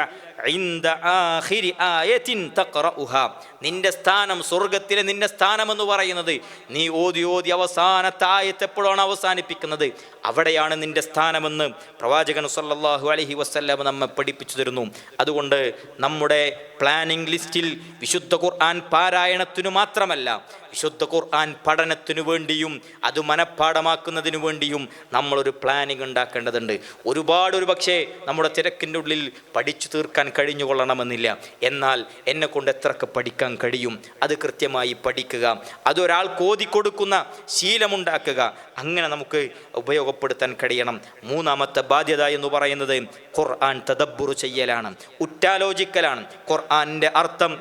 ഇൻദ ആഖിരി ആയത്തിൻ തഖറഉഹാ, നിന്റെ സ്ഥാനം, സ്വർഗത്തിലെ നിന്റെ സ്ഥാനം എന്ന് പറയുന്നത് നീ ഓതി അവസാനത്തെ ആയത്ത് എപ്പോഴാണ് അവസാനിപ്പിക്കുന്നത് അവിടെയാണ് നിന്റെ സ്ഥാനമെന്ന് പ്രവാചകൻ സല്ലല്ലാഹു അലൈഹി വസല്ലം നമ്മെ പഠിപ്പിച്ചു തരുന്നു. അതുകൊണ്ട് നമ്മുടെ പ്ലാനിംഗ് ലിസ്റ്റിൽ വിശുദ്ധ ഖുർആൻ പാരായണത്തിനു മാത്രമല്ല, വിശുദ്ധ ഖുർആൻ പഠനത്തിനു വേണ്ടിയും അത് മനഃപ്പാഠമാക്കുന്നതിനു വേണ്ടിയും നമ്മളൊരു പ്ലാനിങ് ഉണ്ടാക്കേണ്ടതുണ്ട്. ഒരു പക്ഷേ നമ്മുടെ തിരക്കിൻ്റെ ഉള്ളിൽ പഠിച്ചു തീർക്കാൻ കഴിഞ്ഞുകൊള്ളണമെന്നില്ല. എന്നാൽ എന്നെ കൊണ്ട് എത്രയൊക്കെ പഠിക്കാൻ കഴിയും അത് കൃത്യമായി പഠിക്കുക, അതൊരാൾക്ക് ഓതിക്കൊടുക്കുന്ന ശീലമുണ്ടാക്കുക, അങ്ങനെ നമുക്ക് ഉപയോഗപ്പെടുത്താൻ കഴിയണം. മൂന്നാമത്തെ ബാധ്യത എന്ന് പറയുന്നത് ഖുർആൻ തദബ്ബുർ ചെയ്യലാണ്, ഉറ്റാലോചിക്കലാണ്. ഖുർആനിൻ്റെ അർത്ഥം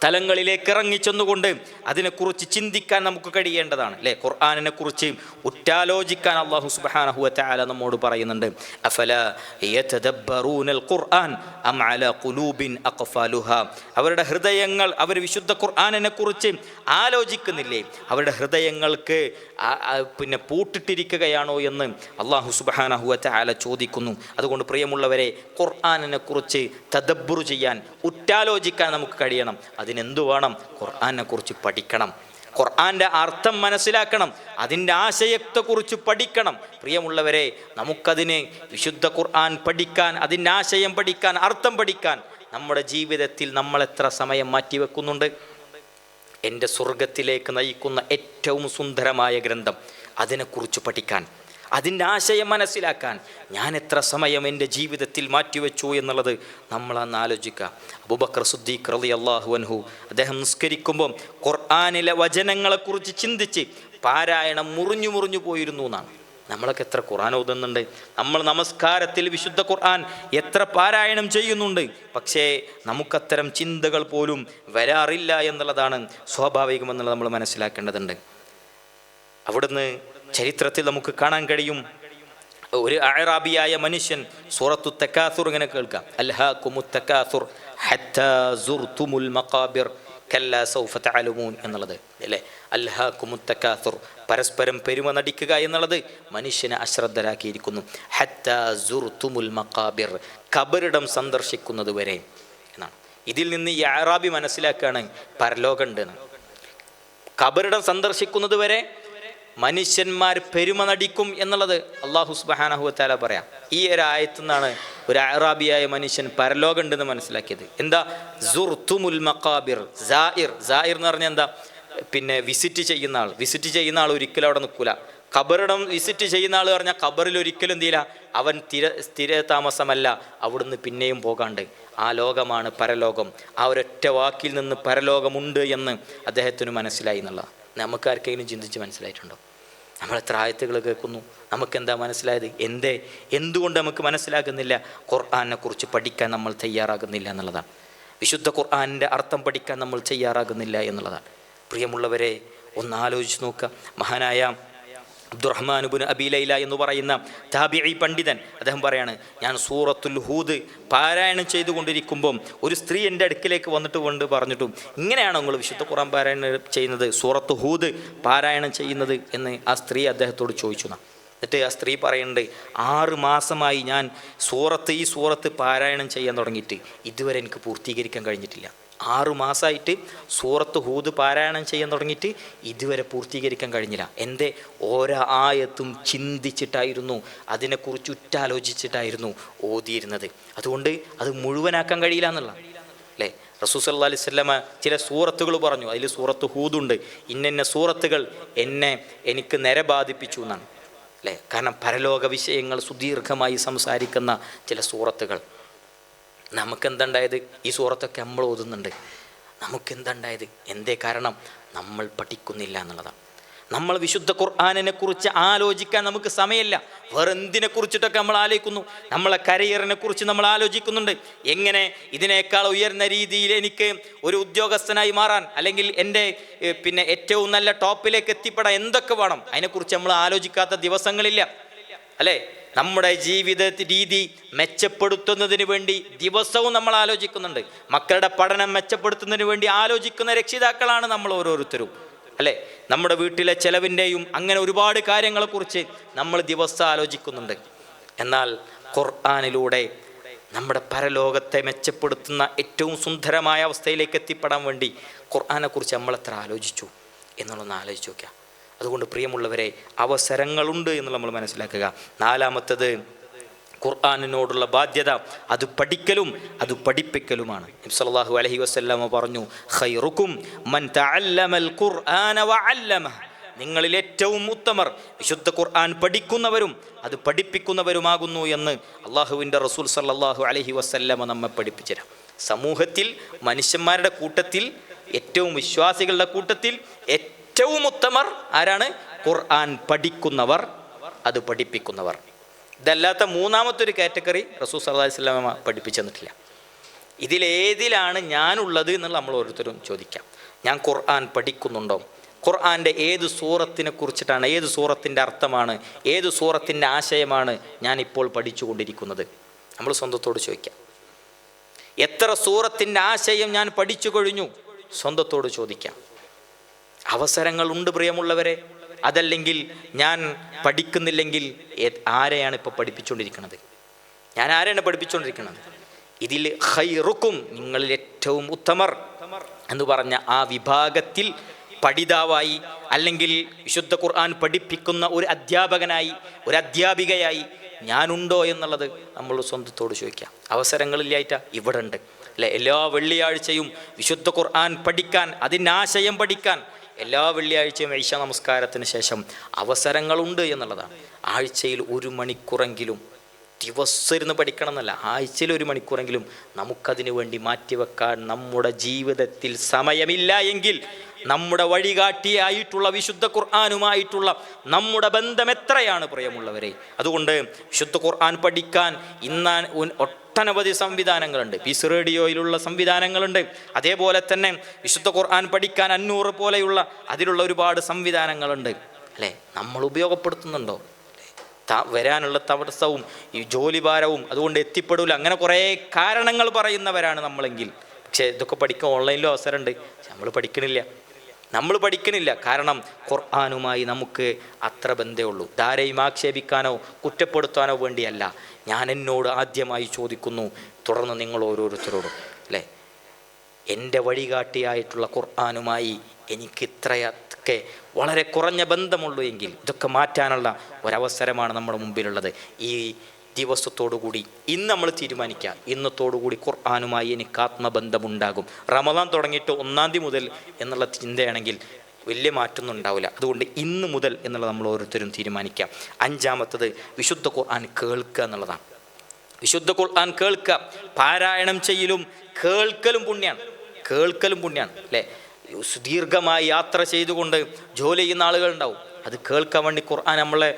തലങ്ങളിലേക്ക് ഇറങ്ങിച്ചെന്നുകൊണ്ട് അതിനെക്കുറിച്ച് ചിന്തിക്കാൻ നമുക്ക് കഴിയേണ്ടതാണ്. അല്ലേ, ഖുർആനിനെ കുറിച്ച് ഉറ്റാലോചിക്കാൻ അല്ലാഹു സുബ്ഹാനഹു വ തആല നമ്മോട് പറയുന്നുണ്ട്. അഫലാ യതദബ്ബറൂനൽ ഖുർആൻ അം അലാ ഖുലൂബിൻ അഖ്ഫാലുഹാ, അവരുടെ ഹൃദയങ്ങൾ, അവർ വിശുദ്ധ ഖുർആനിനെ കുറിച്ച് ആലോചിക്കുന്നില്ലേ, അവരുടെ ഹൃദയങ്ങൾക്ക് പൂട്ടിട്ടിരിക്കുകയാണോ എന്ന് അല്ലാഹു സുബ്ഹാനഹു വ തആല ചോദിക്കുന്നു. അതുകൊണ്ട് പ്രിയമുള്ളവരെ, ഖുർആനിനെ കുറിച്ച് തദബ്ബുർ ചെയ്യാൻ, ഉറ്റാലോചിക്കാൻ നമുക്ക് കഴിയണം. അതിനെന്തു വേണം? ഖുർആനെ കുറിച്ച് പഠിക്കണം, ഖുർആന്റെ അർത്ഥം മനസ്സിലാക്കണം, അതിൻ്റെ ആശയത്തെക്കുറിച്ച് പഠിക്കണം. പ്രിയമുള്ളവരെ, നമുക്കതിന് വിശുദ്ധ ഖുർആൻ പഠിക്കാൻ, അതിൻ്റെ ആശയം പഠിക്കാൻ, അർത്ഥം പഠിക്കാൻ നമ്മുടെ ജീവിതത്തിൽ നമ്മൾ എത്ര സമയം മാറ്റിവെക്കുന്നുണ്ട്? എൻ്റെ സ്വർഗത്തിലേക്ക് നയിക്കുന്ന ഏറ്റവും സുന്ദരമായ ഗ്രന്ഥം, അതിനെക്കുറിച്ച് പഠിക്കാൻ, അതിൻ്റെ ആശയം മനസ്സിലാക്കാൻ ഞാൻ എത്ര സമയം എൻ്റെ ജീവിതത്തിൽ മാറ്റിവെച്ചു എന്നുള്ളത് നമ്മളന്ന് ആലോചിക്കുക. അബൂബക്കർ സിദ്ദീഖ് റളിയല്ലാഹു അൻഹു, അദ്ദേഹം നിസ്കരിക്കുമ്പം ഖുർആനിലെ വചനങ്ങളെക്കുറിച്ച് ചിന്തിച്ച് പാരായണം മുറിഞ്ഞു പോയിരുന്നു എന്നാണ്. നമ്മളൊക്കെ എത്ര ഖുർആൻ ഓതുന്നുണ്ട്? നമ്മൾ നമസ്കാരത്തിൽ വിശുദ്ധ ഖുർആൻ എത്ര പാരായണം ചെയ്യുന്നുണ്ട്? പക്ഷേ നമുക്കത്തരം ചിന്തകൾ പോലും വരാറില്ല എന്നുള്ളതാണ് സ്വാഭാവികമെന്നുള്ളത് നമ്മൾ മനസ്സിലാക്കേണ്ടതുണ്ട്. അവിടുന്ന് ചരിത്രത്തിൽ നമുക്ക് കാണാൻ കഴിയും, ഒരു അഅറാബിയായ മനുഷ്യൻ സൂറത്തു തകാസുർ ഇങ്ങനെ കേൾക്കാം, അൽഹാകുമുത് തകാസുർ ഹത്താ സുർതുമുൽ മഖാബിർ കല്ലാ സൗഫ തഅലമൂൻ എന്നുള്ളത്. അല്ലേ, അൽഹാകുമുത് തകാസുർ, പരസ്പരം പെരുമ നടിക്കുക എന്നുള്ളത് മനുഷ്യനെ അശ്രദ്ധരാക്കിയിരിക്കുന്നു. ഹത്താ സുർതുമുൽ മഖാബിർ, ഖബറിടം സന്ദർശിക്കുന്നത് വരെ എന്നാണ്. ഇതിൽ നിന്ന് ഈ അഅറാബി മനസ്സിലാക്കുകയാണ് പരലോകമുണ്ടെന്ന്. ഖബറിടം സന്ദർശിക്കുന്നത് വരെ മനുഷ്യന്മാർ പെരുമ നടിക്കും എന്നുള്ളത് അല്ലാഹു സുബ്ഹാനഹു വ തആല പറയാം. ഈ ഒരു ആയത്തിൽ നിന്നാണ് ഒരു അറാബിയായ മനുഷ്യൻ പരലോകം ഉണ്ടെന്ന് മനസ്സിലാക്കിയത്. എന്താ? സുർത്തുമുൽ മഖാബിർ. സായിർ എന്ന് പറഞ്ഞാൽ എന്താ? പിന്നെ വിസിറ്റ് ചെയ്യുന്ന ആൾ ഒരിക്കലും അവിടെ നിൽക്കില്ല. ഖബറിടം വിസിറ്റ് ചെയ്യുന്ന ആൾ പറഞ്ഞാൽ ഖബറിൽ ഒരിക്കലും എന്തില്ല, അവൻ സ്ഥിര താമസമല്ല, അവിടുന്ന് പിന്നെയും പോകാണ്ട്. ആ ലോകമാണ് പരലോകം. ആ ഒരൊറ്റ വാക്കിൽ നിന്ന് പരലോകമുണ്ട് എന്ന് അദ്ദേഹത്തിന് മനസ്സിലായി എന്നുള്ളതാണ്. നമുക്കാർക്കെങ്കിലും ചിന്തിച്ച് മനസ്സിലായിട്ടുണ്ടോ? നമ്മൾ എത്ര ആയത്തുകൾ കേൾക്കുന്നു, നമുക്കെന്താ മനസ്സിലായത്? എന്തുകൊണ്ട് നമുക്ക് മനസ്സിലാകുന്നില്ല? ഖുർആനെ കുറിച്ച് പഠിക്കാൻ നമ്മൾ തയ്യാറാകുന്നില്ല എന്നുള്ളതാണ്. വിശുദ്ധ ഖുർആനിൻ്റെ അർത്ഥം പഠിക്കാൻ നമ്മൾ തയ്യാറാകുന്നില്ല എന്നുള്ളതാണ്. പ്രിയമുള്ളവരെ, ഒന്ന് ആലോചിച്ച് നോക്കുക. മഹാനായ അബ്ദുറഹ്മാൻ ഇബ്നു അബീ ലൈല എന്ന് പറയുന്ന താബിഈ പണ്ഡിതൻ അദ്ദേഹം പറയാണ്, ഞാൻ സൂറത്തുൽ ഹൂദ് പാരായണം ചെയ്തുകൊണ്ടിരിക്കുമ്പം ഒരു സ്ത്രീ എൻ്റെ അടുക്കിലേക്ക് വന്നിട്ട് പറഞ്ഞിട്ടും, ഇങ്ങനെയാണോ നിങ്ങൾ വിശുദ്ധ ഖുർആൻ പാരായണം ചെയ്യുന്നത്, സൂറത്ത് ഹൂദ് പാരായണം ചെയ്യുന്നത് എന്ന് ആ സ്ത്രീ അദ്ദേഹത്തോട് ചോദിച്ചു. എന്നിട്ട് ആ സ്ത്രീ പറയുന്നുണ്ട്, 6 മാസമായി ഞാൻ ഈ സൂറത്ത് പാരായണം ചെയ്യാൻ തുടങ്ങിയിട്ട് ഇതുവരെ എനിക്ക് പൂർത്തീകരിക്കാൻ കഴിഞ്ഞിട്ടില്ല. 6 മാസമായിട്ട് സൂറത്ത് ഹൂദ് പാരായണം ചെയ്യാൻ തുടങ്ങിയിട്ട് ഇതുവരെ പൂർത്തീകരിക്കാൻ കഴിഞ്ഞില്ല. എൻ്റെ ഓരോ ആയത്തും ചിന്തിച്ചിട്ടായിരുന്നു, അതിനെക്കുറിച്ച് ഉറ്റാലോചിച്ചിട്ടായിരുന്നു ഓതിയിരുന്നത്. അതുകൊണ്ട് അത് മുഴുവനാക്കാൻ കഴിയില്ല എന്നുള്ള അല്ലേ. റസൂൽ സല്ലല്ലാഹു അലൈഹി വസല്ലമ ചില സൂറത്തുകൾ പറഞ്ഞു, അതിൽ സൂറത്ത് ഹൂദുണ്ട്. ഇന്ന സൂറത്തുകൾ എനിക്ക് നരബാധിപ്പിച്ചു എന്നാണ് അല്ലേ. കാരണം പരലോക വിഷയങ്ങൾ സുദീർഘമായി സംസാരിക്കുന്ന ചില സൂറത്തുകൾ. നമുക്കെന്തുണ്ടായത്? ഈ സൂറത്തൊക്കെ നമ്മൾ ഓതുന്നുണ്ട്, നമുക്കെന്തുണ്ടായത്? കാരണം നമ്മൾ പഠിക്കുന്നില്ല എന്നുള്ളതാണ്. നമ്മൾ വിശുദ്ധ ഖുർആനിനെ കുറിച്ച് ആലോചിക്കാൻ നമുക്ക് സമയമില്ല. വേറെ എന്തിനെ കുറിച്ചിട്ടൊക്കെ നമ്മൾ ആലോചിക്കുന്നു. നമ്മളെ കരിയറിനെ കുറിച്ച് നമ്മൾ ആലോചിക്കുന്നുണ്ട്. എങ്ങനെ ഇതിനേക്കാൾ ഉയർന്ന രീതിയിൽ എനിക്ക് ഒരു ഉദ്യോഗസ്ഥനായി മാറാൻ, അല്ലെങ്കിൽ എൻ്റെ ഏറ്റവും നല്ല ടോപ്പിലേക്ക് എത്തിപ്പെടാൻ എന്തൊക്കെ വേണം, അതിനെക്കുറിച്ച് നമ്മൾ ആലോചിക്കാത്ത ദിവസങ്ങളില്ല അല്ലേ. നമ്മുടെ ജീവിത രീതി മെച്ചപ്പെടുത്തുന്നതിന് വേണ്ടി ദിവസവും നമ്മൾ ആലോചിക്കുന്നുണ്ട്. മക്കളുടെ പഠനം മെച്ചപ്പെടുത്തുന്നതിന് വേണ്ടി ആലോചിക്കുന്ന രക്ഷിതാക്കളാണ് നമ്മൾ ഓരോരുത്തരും അല്ലേ. നമ്മുടെ വീട്ടിലെ ചെലവിൻ്റെയും അങ്ങനെ ഒരുപാട് കാര്യങ്ങളെക്കുറിച്ച് നമ്മൾ ദിവസം ആലോചിക്കുന്നുണ്ട്. എന്നാൽ ഖുർആനിലൂടെ നമ്മുടെ പരലോകത്തെ മെച്ചപ്പെടുത്തുന്ന ഏറ്റവും സുന്ദരമായ അവസ്ഥയിലേക്ക് എത്തിപ്പെടാൻ വേണ്ടി ഖുർആനെക്കുറിച്ച് നമ്മളെത്ര ആലോചിച്ചു എന്നുള്ളതൊന്ന് ആലോചിച്ച് നോക്കുക. അതുകൊണ്ട് പ്രിയമുള്ളവരെ, അവസരങ്ങളുണ്ട് എന്ന് നമ്മൾ മനസ്സിലാക്കുക. 4-മത്തേത് ഖുർആനിനോടുള്ള ബാധ്യത, അത് പഠിക്കലും അത് പഠിപ്പിക്കലുമാണ്. നബി സല്ലല്ലാഹു അലൈഹി വസല്ലം പറഞ്ഞു, ഖൈറുക്കും മൻ തഅല്ലമൽ ഖുർആന വഅല്ലമഹ. നിങ്ങളിൽ ഏറ്റവും ഉത്തമർ വിശുദ്ധ ഖുർആൻ പഠിക്കുന്നവരും അത് പഠിപ്പിക്കുന്നവരുമാകുന്നു എന്ന് അള്ളാഹുവിൻ്റെ റസൂൽ സല്ലല്ലാഹു അലൈഹി വസല്ലം നമ്മെ പഠിപ്പിച്ചുതരാം. സമൂഹത്തിൽ മനുഷ്യന്മാരുടെ കൂട്ടത്തിൽ ഏറ്റവും വിശ്വാസികളുടെ കൂട്ടത്തിൽ ഏറ്റവും ഉത്തമർ ആരാണ്? ഖുർആൻ പഠിക്കുന്നവർ, അത് പഠിപ്പിക്കുന്നവർ. ഇതല്ലാത്ത 3-മത്തെ ഒരു കാറ്റഗറി റസൂൽ സല്ലല്ലാഹു അലൈഹി വസല്ലം പഠിപ്പിച്ചു തന്നിട്ടില്ല. ഇതിലേതിലാണ് ഞാനുള്ളത് എന്നുള്ള നമ്മൾ ഓരോരുത്തരും ചോദിക്കാം. ഞാൻ ഖുർആൻ പഠിക്കുന്നുണ്ടോ? ഖുർആൻ്റെ ഏത് സൂറത്തിനെ കുറിച്ചിട്ടാണ്, ഏത് സൂറത്തിൻ്റെ അർത്ഥമാണ്, ഏത് സൂറത്തിൻ്റെ ആശയമാണ് ഞാനിപ്പോൾ പഠിച്ചു കൊണ്ടിരിക്കുന്നത്? നമ്മൾ സ്വന്തത്തോട് ചോദിക്കാം. എത്ര സൂറത്തിൻ്റെ ആശയം ഞാൻ പഠിച്ചു കഴിഞ്ഞു? സ്വന്തത്തോട് ചോദിക്കാം. അവസരങ്ങളുണ്ട് പ്രിയമുള്ളവരെ. അതല്ലെങ്കിൽ ഞാൻ പഠിക്കുന്നില്ലെങ്കിൽ ആരെയാണ് ഇപ്പോൾ പഠിപ്പിച്ചുകൊണ്ടിരിക്കുന്നത്? ഞാൻ ആരെയാണ് പഠിപ്പിച്ചുകൊണ്ടിരിക്കുന്നത്? ഇതിൽ ഖൈറുക്കും, നിങ്ങളിൽ ഏറ്റവും ഉത്തമർ എന്ന് പറഞ്ഞ ആ വിഭാഗത്തിൽ പഠിതാവായി, അല്ലെങ്കിൽ വിശുദ്ധ ഖുർആൻ പഠിപ്പിക്കുന്ന ഒരു അധ്യാപകനായി, ഒരു അധ്യാപികയായി ഞാനുണ്ടോ എന്നുള്ളത് നമ്മൾ സ്വന്തത്തോട് ചോദിക്കാം. അവസരങ്ങളില്ലായിട്ടാ ഇവിടെ ഉണ്ട് അല്ലെ. എല്ലാ വെള്ളിയാഴ്ചയും വിശുദ്ധ ഖുർആൻ പഠിക്കാൻ, അതിൻ്റെ ആശയം പഠിക്കാൻ എല്ലാ വെള്ളിയാഴ്ചയും ഇശാ നമസ്കാരത്തിന് ശേഷം അവസരങ്ങളുണ്ട് എന്നുള്ളതാണ്. ആഴ്ചയിൽ 1 മണിക്കൂറെങ്കിലും, ദിവസം ഇരുന്ന് പഠിക്കണം എന്നല്ല, ആഴ്ചയിൽ 1 മണിക്കൂറെങ്കിലും നമുക്കതിന് വേണ്ടി മാറ്റിവെക്കാൻ നമ്മുടെ ജീവിതത്തിൽ സമയമില്ല എങ്കിൽ നമ്മുടെ വഴികാട്ടിയായിട്ടുള്ള വിശുദ്ധ ഖുർആനുമായിട്ടുള്ള നമ്മുടെ ബന്ധം എത്രയാണ് പ്രിയമുള്ളവരെ. അതുകൊണ്ട് വിശുദ്ധ ഖുർആൻ പഠിക്കാൻ ഒട്ടനവധി സംവിധാനങ്ങളുണ്ട്. പീസ് റേഡിയോയിലുള്ള സംവിധാനങ്ങളുണ്ട്. അതേപോലെ തന്നെ വിശുദ്ധ ഖുർആൻ പഠിക്കാൻ അന്നൂർ പോലെയുള്ള അതിലുള്ള ഒരുപാട് സംവിധാനങ്ങളുണ്ട് അല്ലേ. നമ്മൾ ഉപയോഗപ്പെടുത്തുന്നുണ്ടോ? വരാനുള്ള തടസ്സവും ഈ ജോലിഭാരവും അതുകൊണ്ട് എത്തിപ്പെടില്ല, അങ്ങനെ കുറേ കാരണങ്ങൾ പറയുന്നവരാണ് നമ്മളെങ്കിൽ. പക്ഷേ ഇതൊക്കെ പഠിക്കാൻ ഓൺലൈനിലും അവസരമുണ്ട്. നമ്മൾ പഠിക്കണില്ല. കാരണം ഖുർആനുമായി നമുക്ക് അത്ര ബന്ധമേ ഉള്ളൂ. ധാരയും ആക്ഷേപിക്കാനോ കുറ്റപ്പെടുത്താനോ വേണ്ടിയല്ല. ഞാൻ എന്നോട് ആദ്യമായി ചോദിക്കുന്നു, തുടർന്ന് നിങ്ങൾ ഓരോരുത്തരോടും അല്ലേ, എൻ്റെ വഴികാട്ടിയായിട്ടുള്ള ഖുർആനുമായി എനിക്ക് ഇത്രയൊക്കെ വളരെ കുറഞ്ഞ ബന്ധമുള്ളൂ എങ്കിൽ ഇതൊക്കെ മാറ്റാനുള്ള ഒരവസരമാണ് നമ്മുടെ മുമ്പിലുള്ളത്. ഈ ദിവസത്തോടുകൂടി ഇന്ന് നമ്മൾ തീരുമാനിക്കുക, ഇന്നത്തോടുകൂടി ഖുർആനുമായി എനിക്ക് ആത്മബന്ധമുണ്ടാകും. റമദാൻ തുടങ്ങിയിട്ട് 1-ാം തീയതി മുതൽ എന്നുള്ള ചിന്തയാണെങ്കിൽ വലിയ മാറ്റമൊന്നും ഉണ്ടാവില്ല. അതുകൊണ്ട് ഇന്ന് മുതൽ എന്നുള്ളത് നമ്മൾ ഓരോരുത്തരും തീരുമാനിക്കുക. 5-ാമത്തത് വിശുദ്ധ ഖുർആൻ കേൾക്കുക എന്നുള്ളതാണ്. വിശുദ്ധ ഖുർആൻ കേൾക്കുക, പാരായണം ചെയ്യലും കേൾക്കലും പുണ്യാണ് അല്ലേ? സുദീർഘമായി യാത്ര ചെയ്തുകൊണ്ട് ജോലി ചെയ്യുന്ന ആളുകളുണ്ടാവും. അത് കേൾക്കാൻ വേണ്ടി ഖുർആൻ നമ്മളെ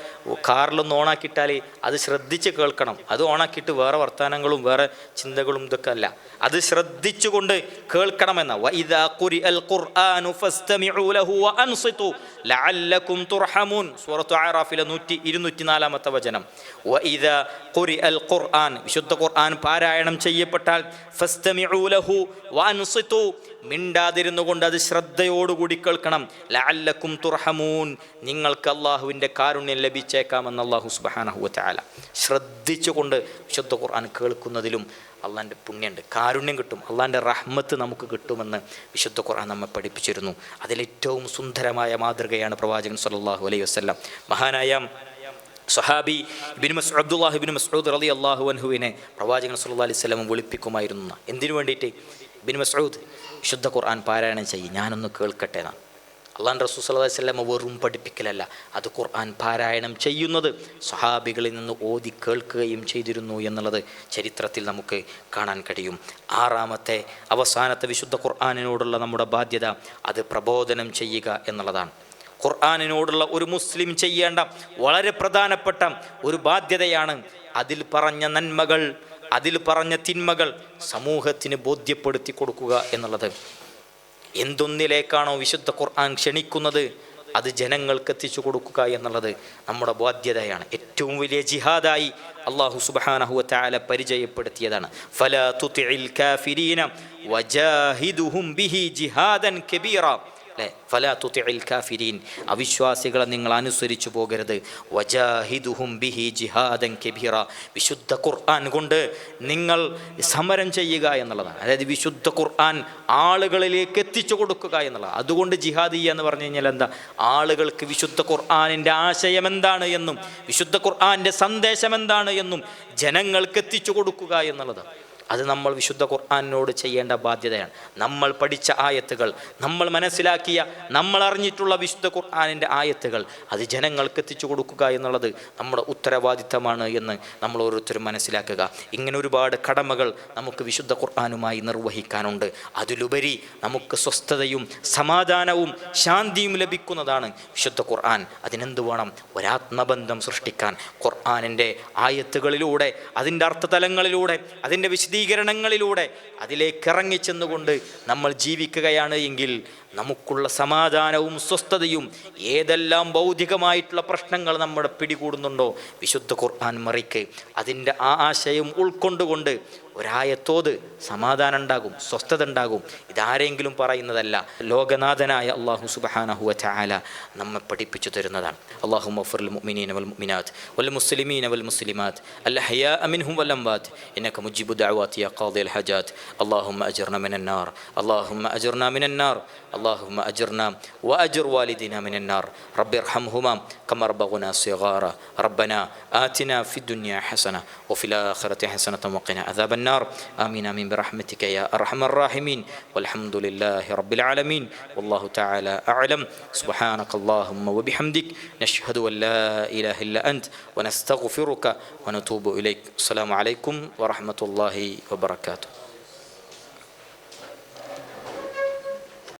കാറിലൊന്ന് ഓണാക്കിയിട്ടാൽ അത് ശ്രദ്ധിച്ച് കേൾക്കണം. അത് ഓണാക്കിയിട്ട് വേറെ വർത്തമാനങ്ങളും വേറെ ചിന്തകളും ഇതൊക്കെ അല്ല, അത് ശ്രദ്ധിച്ചുകൊണ്ട് കേൾക്കണമെന്ന. വഇദാ ഖുരിഅൽ ഖുർആനു ഫസ്തമിഉ ലഹു വഅൻസിതു ലഅല്ലകും തുർഹമൂൻ, സൂറത്തു അഅറാഫിലെ 204-ാമത്തെ വചനം. വഇദാ ഖുരിഅൽ ഖുർആൻ, വിശുദ്ധ ഖുർആൻ പാരായണം ചെയ്യപ്പെട്ടാൽ ഫസ്തമിഉ ലഹു വഅൻസിതു, മിണ്ടാതിരുന്നു കൊണ്ട് അത് ശ്രദ്ധയോടുകൂടി കേൾക്കണം. ലഅല്ലകും തുർഹമൂൻ, നിങ്ങൾക്ക് അള്ളാഹുവിൻ്റെ കാരുണ്യം ലഭിച്ചേക്കാമെന്ന് അള്ളാഹു സുബ്ഹാനഹു വ തആല. ശ്രദ്ധിച്ചുകൊണ്ട് വിശുദ്ധ ഖുർആൻ കേൾക്കുന്നതിലും അള്ളാഹിൻ്റെ പുണ്യമുണ്ട്, കാരുണ്യം കിട്ടും, അള്ളാഹിൻ്റെ റഹ്മത്ത് നമുക്ക് കിട്ടുമെന്ന് വിശുദ്ധ ഖുർആൻ നമ്മെ പഠിപ്പിച്ചിരുന്നു. അതിലേറ്റവും സുന്ദരമായ മാതൃകയാണ് പ്രവാചകൻ സ്വല്ലല്ലാഹു അലൈഹി വസല്ലം. മഹാനായ സ്വഹാബി അബ്ദുല്ലാഹ് ഇബ്നു മസ്ഊദ് റളിയല്ലാഹു അൻഹുവിനെ പ്രവാചകൻ സ്വല്ലല്ലാഹു അലൈഹി വസല്ലം വിളിപ്പിക്കുമായിരുന്നു. എന്തിനു വേണ്ടിയിട്ട്? ഇബ്നു മസ്ഊദ് വിശുദ്ധ ഖുർആൻ പാരായണം ചെയ്യും, ഞാനൊന്ന് കേൾക്കട്ടെ എന്നാണ്. അള്ളാഹുവിൻ്റെ റസൂൽ സ്വല്ലല്ലാഹു അലൈഹി വസല്ലം വെറും പഠിപ്പിക്കലല്ല, അത് ഖുർആൻ പാരായണം ചെയ്യുന്നത് സ്വഹാബികളിൽ നിന്ന് ഓതി കേൾക്കുകയും ചെയ്തിരുന്നു എന്നുള്ളത് ചരിത്രത്തിൽ നമുക്ക് കാണാൻ കഴിയും. 6-ാമത്തെ അവസാനത്തെ വിശുദ്ധ ഖുർആനിനോടുള്ള നമ്മുടെ ബാധ്യത അത് പ്രബോധനം ചെയ്യുക എന്നുള്ളതാണ്. ഖുർആനിനോടുള്ള ഒരു മുസ്ലിം ചെയ്യേണ്ട വളരെ പ്രധാനപ്പെട്ട ഒരു ബാധ്യതയാണ് അതിൽ പറഞ്ഞ നന്മകൾ, അതിൽ പറഞ്ഞ തിന്മകൾ സമൂഹത്തിന് ബോധ്യപ്പെടുത്തി കൊടുക്കുക എന്നുള്ളത്. എന്തൊന്നിലേക്കാണോ വിശുദ്ധ ഖുർആൻ ക്ഷണിക്കുന്നത് അത് ജനങ്ങൾക്ക് എത്തിച്ചു കൊടുക്കുക എന്നുള്ളത് നമ്മുടെ ബാധ്യതയാണ്. ഏറ്റവും വലിയ ജിഹാദായി അല്ലാഹു സുബ്ഹാനഹു വ തആല പരിചയപ്പെടുത്തിയതാണ്. ഫലാ തുതിഇൽ കാഫിരീന വജാഹിദുഹും ബിഹി ജിഹാദൻ കബീറ. അല്ലേ? ഫലാ തുതിഇൽ കാഫിരീൻ, അവിശ്വാസികളെ നിങ്ങൾ അനുസരിച്ചു പോകരുത്. വജാഹിദുഹും ബിഹി ജിഹാദൻ കബീറ, വിശുദ്ധ ഖുർആൻ കൊണ്ട് നിങ്ങൾ സമരം ചെയ്യുക എന്നുള്ളതാണ്. അതായത് വിശുദ്ധ ഖുർആൻ ആളുകളിലേക്ക് എത്തിച്ചു കൊടുക്കുക എന്നുള്ളതാണ്. അതുകൊണ്ട് ജിഹാദ് ചെയ്യുക എന്ന് പറഞ്ഞു കഴിഞ്ഞാൽ എന്താ? ആളുകൾക്ക് വിശുദ്ധ ഖുർആനിൻ്റെ ആശയം എന്താണ് എന്നും വിശുദ്ധ ഖുർആനിൻ്റെ സന്ദേശം എന്താണ് എന്നും ജനങ്ങൾക്ക് എത്തിച്ചു കൊടുക്കുക എന്നുള്ളത്. അത് നമ്മൾ വിശുദ്ധ ഖുർആനിനോട് ചെയ്യേണ്ട ബാധ്യതയാണ്. നമ്മൾ പഠിച്ച ആയത്തുകൾ, നമ്മൾ മനസ്സിലാക്കിയ, നമ്മൾ അറിഞ്ഞിട്ടുള്ള വിശുദ്ധ ഖുർആനിൻ്റെ ആയത്തുകൾ അത് ജനങ്ങൾക്ക് എത്തിച്ചു കൊടുക്കുക എന്നുള്ളത് നമ്മുടെ ഉത്തരവാദിത്തമാണ് എന്ന് നമ്മൾ ഓരോരുത്തരും മനസ്സിലാക്കുക. ഇങ്ങനെ ഒരുപാട് കടമകൾ നമുക്ക് വിശുദ്ധ ഖുർആനുമായി നിർവഹിക്കാനുണ്ട്. അതിലുപരി നമുക്ക് സ്വസ്ഥതയും സമാധാനവും ശാന്തിയും ലഭിക്കുന്നതാണ് വിശുദ്ധ ഖുർആൻ. അതിനെന്ത് വേണം? ഒരാത്മബന്ധം സൃഷ്ടിക്കാൻ ഖുർആനിൻ്റെ ആയത്തുകളിലൂടെ, അതിൻ്റെ അർത്ഥതലങ്ങളിലൂടെ, അതിൻ്റെ വിശദീകരണങ്ങളിലൂടെ അതിലേക്ക് ഇറങ്ങിച്ചെന്നുകൊണ്ട് നമ്മൾ ജീവിക്കുകയാണ് എങ്കിൽ നമുക്കുള്ള സമാധാനവും സ്വസ്ഥതയും, ഏതെല്ലാം ഭൗതികമായിട്ടുള്ള പ്രശ്നങ്ങൾ നമ്മുടെ പിടികൂടുന്നുണ്ടോ വിശുദ്ധ ഖുർആൻ മറിക്ക് അതിൻ്റെ ആ ആശയം ഉൾക്കൊണ്ടുകൊണ്ട് ഒരായത്തോത് സമാധാനം ഉണ്ടാകും, സ്വസ്ഥത ഉണ്ടാകും. ഇതാരെങ്കിലും പറയുന്നതല്ല, ലോകനാഥനായ അല്ലാഹു സുബ്ഹാനഹു വ തആല നമ്മെ പഠിപ്പിച്ചു തരുന്നതാണ്. അല്ലാഹുമ്മ ഗ്ഫിർ ലിൽ മുഅ്മിനീന വൽ മുഅ്മിനാത്ത് വൽ മുസ്ലിമീന വൽ മുസ്ലിമാത്ത് അൽ അഹ്യാഅ മിൻഹും വൽ അംവാത്ത് ഇന്നക മുജീബു ദഅവാതി യാ ഖാദിൽ ഹജാത്ത്. അല്ലാഹുമ്മ അജ്ർനാ മിനൻ നാർ, അല്ലാഹുമ്മ അജ്ർനാ മിനൻ നാർ, اللهم أجرنا وأجر والدينا من النار. رب ارحمهما كما ربونا صغارا. ربنا آتنا في الدنيا حسنة وفي الآخرة حسنة وقنا عذاب النار. آمين آمين برحمتك يا أرحم الراحمين. والحمد لله رب العالمين والله تعالى أعلم. سبحانك اللهم وبحمدك نشهد أن لا إله إلا أنت ونستغفرك ونتوب إليك. السلام عليكم ورحمة الله وبركاته.